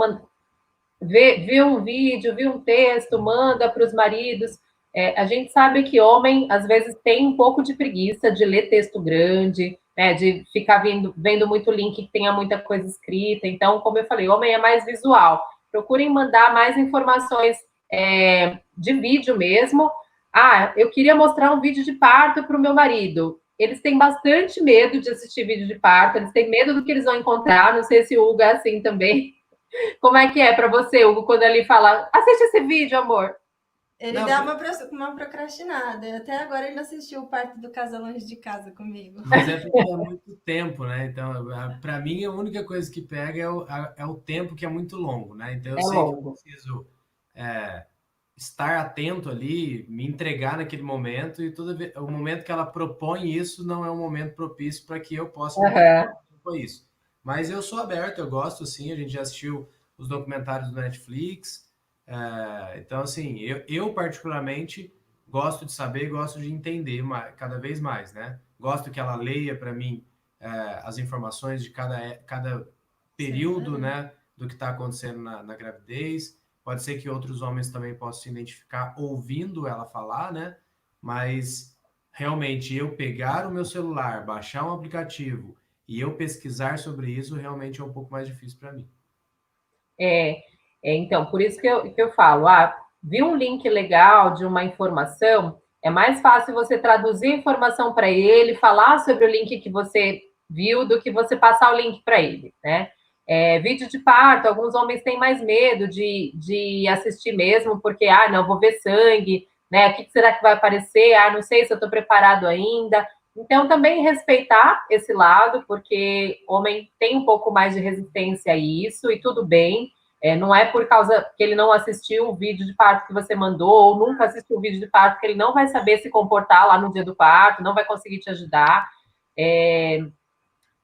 ver um vídeo, ver um texto, manda para os maridos. A gente sabe que homem, às vezes, tem um pouco de preguiça de ler texto grande, né, de ficar vendo muito link que tenha muita coisa escrita. Então, como eu falei, homem é mais visual. Procurem mandar mais informações de vídeo mesmo. Ah, eu queria mostrar um vídeo de parto para o meu marido. Eles têm bastante medo de assistir vídeo de parto, eles têm medo do que eles vão encontrar. Não sei se o Hugo é assim também. Como é que é para você, Hugo, quando ele fala, assiste esse vídeo, amor? Ele dá uma procrastinada. Até agora ele não assistiu o parto do Casa Longe de Casa comigo. Mas é porque é muito tempo, né? Então, para mim, a única coisa que pega é o tempo que é muito longo, né? Então, eu sei que eu preciso estar atento ali, me entregar naquele momento, e o momento que ela propõe isso não é um momento propício para que eu possa com isso. Mas eu sou aberto, eu gosto, sim, a gente já assistiu os documentários do Netflix, então, assim, eu particularmente gosto de saber, gosto de entender cada vez mais, né? Gosto que ela leia para mim as informações de cada período, né, do que está acontecendo na gravidez. Pode ser que outros homens também possam se identificar ouvindo ela falar, né? Mas realmente eu pegar o meu celular, baixar um aplicativo e eu pesquisar sobre isso realmente é um pouco mais difícil para mim. Então, por isso que eu falo, vi um link legal de uma informação, é mais fácil você traduzir a informação para ele, falar sobre o link que você viu, do que você passar o link para ele, né? Vídeo de parto, alguns homens têm mais medo de assistir mesmo, porque, não, vou ver sangue, né? O que será que vai aparecer? Não sei se eu estou preparado ainda. Então, também respeitar esse lado, porque homem tem um pouco mais de resistência a isso, e tudo bem. Não é por causa que ele não assistiu o vídeo de parto que você mandou, ou nunca assistiu o vídeo de parto, que ele não vai saber se comportar lá no dia do parto, não vai conseguir te ajudar.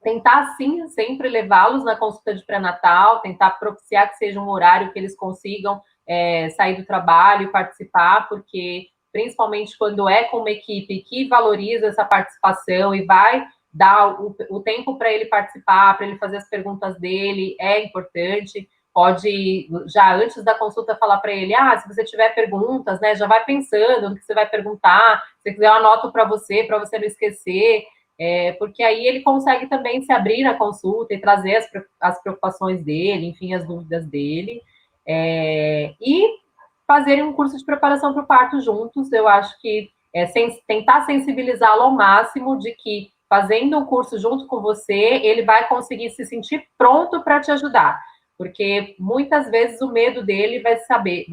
Tentar, sim, sempre levá-los na consulta de pré-natal, tentar propiciar que seja um horário que eles consigam sair do trabalho e participar, porque, principalmente quando é com uma equipe que valoriza essa participação e vai dar o tempo para ele participar, para ele fazer as perguntas dele, é importante. pode, já antes da consulta, falar para ele, se você tiver perguntas, né, já vai pensando no que você vai perguntar, se quiser eu anoto para você não esquecer, porque aí ele consegue também se abrir na consulta e trazer as preocupações dele, enfim, as dúvidas dele, e fazerem um curso de preparação para o parto juntos. Eu acho que tentar sensibilizá-lo ao máximo de que fazendo um curso junto com você, ele vai conseguir se sentir pronto para te ajudar. Porque muitas vezes o medo dele vai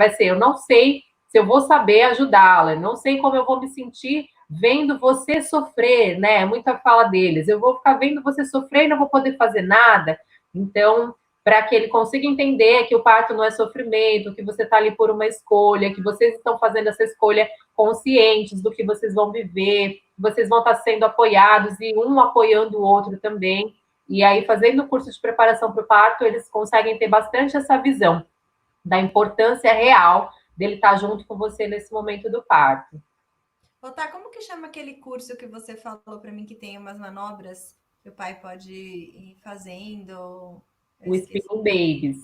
ser, eu não sei se eu vou saber ajudá-la, eu não sei como eu vou me sentir vendo você sofrer, né? Muita fala deles, eu vou ficar vendo você sofrer e não vou poder fazer nada. Então, para que ele consiga entender que o parto não é sofrimento, que você está ali por uma escolha, que vocês estão fazendo essa escolha conscientes do que vocês vão viver, vocês vão estar sendo apoiados e um apoiando o outro também. E aí, fazendo o curso de preparação para o parto, eles conseguem ter bastante essa visão da importância real dele estar junto com você nesse momento do parto. Tá, como que chama aquele curso que você falou para mim que tem umas manobras que o pai pode ir fazendo? O Spinning Babies.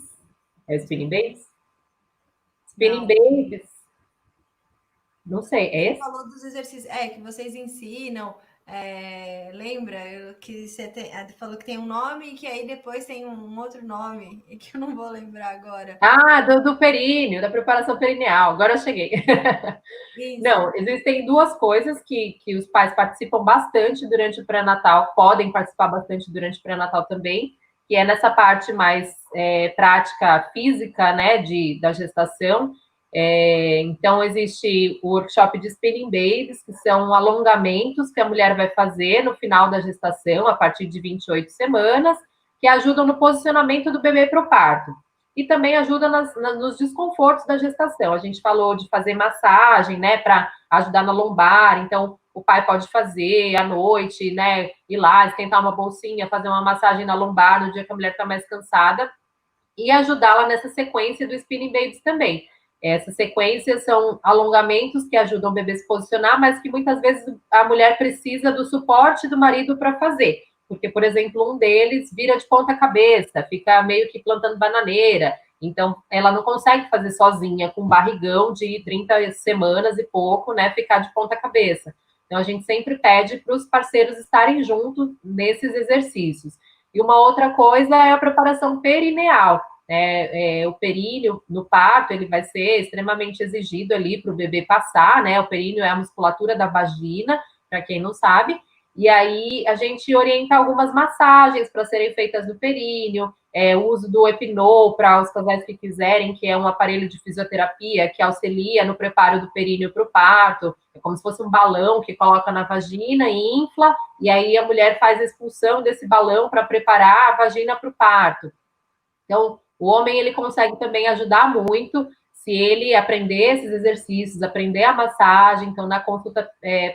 É o Spinning Babies? Spinning Não. Babies. Não sei, é esse? Você falou dos exercícios, que vocês ensinam. Lembra que você falou que tem um nome e que aí depois tem um outro nome, e que eu não vou lembrar agora. Do períneo, da preparação perineal. Agora eu cheguei. Isso. Não, existem duas coisas que os pais participam bastante durante o pré-natal, podem participar bastante durante o pré-natal também, que é nessa parte mais prática física, né, da gestação. Então, existe o workshop de Spinning Babies, que são alongamentos que a mulher vai fazer no final da gestação, a partir de 28 semanas, que ajudam no posicionamento do bebê para o parto. E também ajuda nos desconfortos da gestação. A gente falou de fazer massagem, né, para ajudar na lombar. Então, o pai pode fazer à noite, né, ir lá, esquentar uma bolsinha, fazer uma massagem na lombar no dia que a mulher está mais cansada e ajudá-la nessa sequência do Spinning Babies também. Essas sequências são alongamentos que ajudam o bebê a se posicionar, mas que muitas vezes a mulher precisa do suporte do marido para fazer. Porque, por exemplo, um deles vira de ponta cabeça, fica meio que plantando bananeira. Então, ela não consegue fazer sozinha, com um barrigão de 30 semanas e pouco, né, ficar de ponta cabeça. Então, a gente sempre pede para os parceiros estarem juntos nesses exercícios. E uma outra coisa é a preparação perineal. O períneo no parto ele vai ser extremamente exigido ali para o bebê passar, né? O períneo é a musculatura da vagina, para quem não sabe. E aí a gente orienta algumas massagens para serem feitas no períneo, o uso do Epinol para os casais que quiserem, que é um aparelho de fisioterapia que auxilia no preparo do períneo para o parto. É como se fosse um balão que coloca na vagina e infla, e aí a mulher faz a expulsão desse balão para preparar a vagina para o parto. Então, o homem ele consegue também ajudar muito se ele aprender esses exercícios, aprender a massagem. Então, na consulta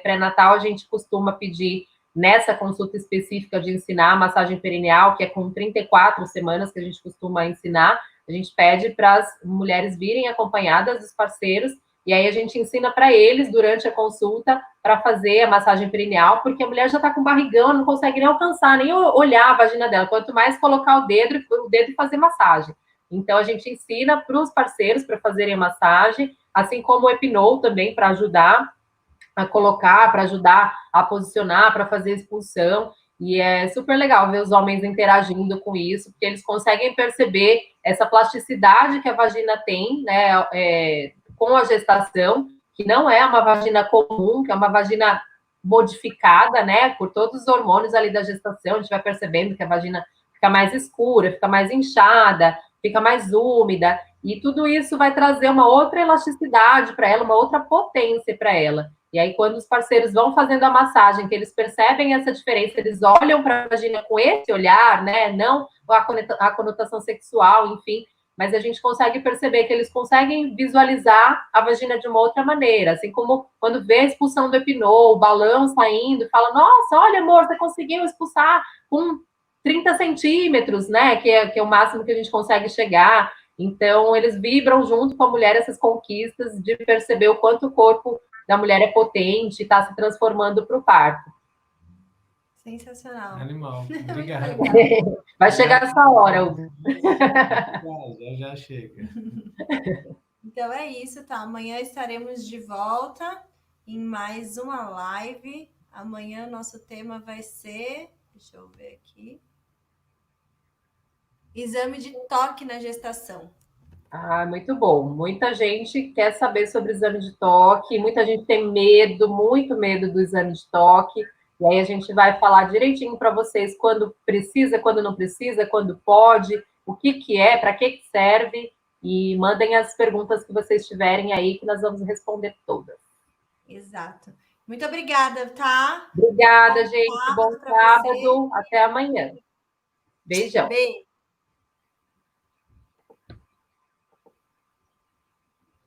pré-natal, a gente costuma pedir, nessa consulta específica de ensinar a massagem perineal, que é com 34 semanas que a gente costuma ensinar, a gente pede para as mulheres virem acompanhadas dos parceiros, e aí a gente ensina para eles, durante a consulta, para fazer a massagem perineal, porque a mulher já está com barrigão, não consegue nem alcançar, nem olhar a vagina dela, quanto mais colocar o dedo e fazer massagem. Então, a gente ensina para os parceiros para fazerem a massagem, assim como o Epinol também, para ajudar a colocar, para ajudar a posicionar, para fazer expulsão. E é super legal ver os homens interagindo com isso, porque eles conseguem perceber essa plasticidade que a vagina tem, né, com a gestação, que não é uma vagina comum, que é uma vagina modificada, né, por todos os hormônios ali da gestação. A gente vai percebendo que a vagina fica mais escura, fica mais inchada, fica mais úmida, e tudo isso vai trazer uma outra elasticidade para ela, uma outra potência para ela. E aí, quando os parceiros vão fazendo a massagem, que eles percebem essa diferença, eles olham para a vagina com esse olhar, né? Não a conotação sexual, enfim, mas a gente consegue perceber que eles conseguem visualizar a vagina de uma outra maneira, assim como quando vê a expulsão do Epinol, o balão saindo, fala, nossa, olha, amor, você conseguiu expulsar com 30 centímetros, né? Que é o máximo que a gente consegue chegar. Então, eles vibram junto com a mulher essas conquistas de perceber o quanto o corpo da mulher é potente e está se transformando para o parto. Sensacional. Animal. Obrigado. Vai chegar essa hora, Hugo. Já chega. Então é isso, tá? Amanhã estaremos de volta em mais uma live. Amanhã nosso tema vai ser, deixa eu ver aqui, exame de toque na gestação. Ah, muito bom. Muita gente quer saber sobre o exame de toque, muita gente tem medo, muito medo do exame de toque. E aí a gente vai falar direitinho para vocês quando precisa, quando não precisa, quando pode, o que que é, para que que serve. E mandem as perguntas que vocês tiverem aí, que nós vamos responder todas. Exato. Muito obrigada, tá? Obrigada, gente. Bom Bom sábado pra sábado. você. Até amanhã. Beijão. Beijo.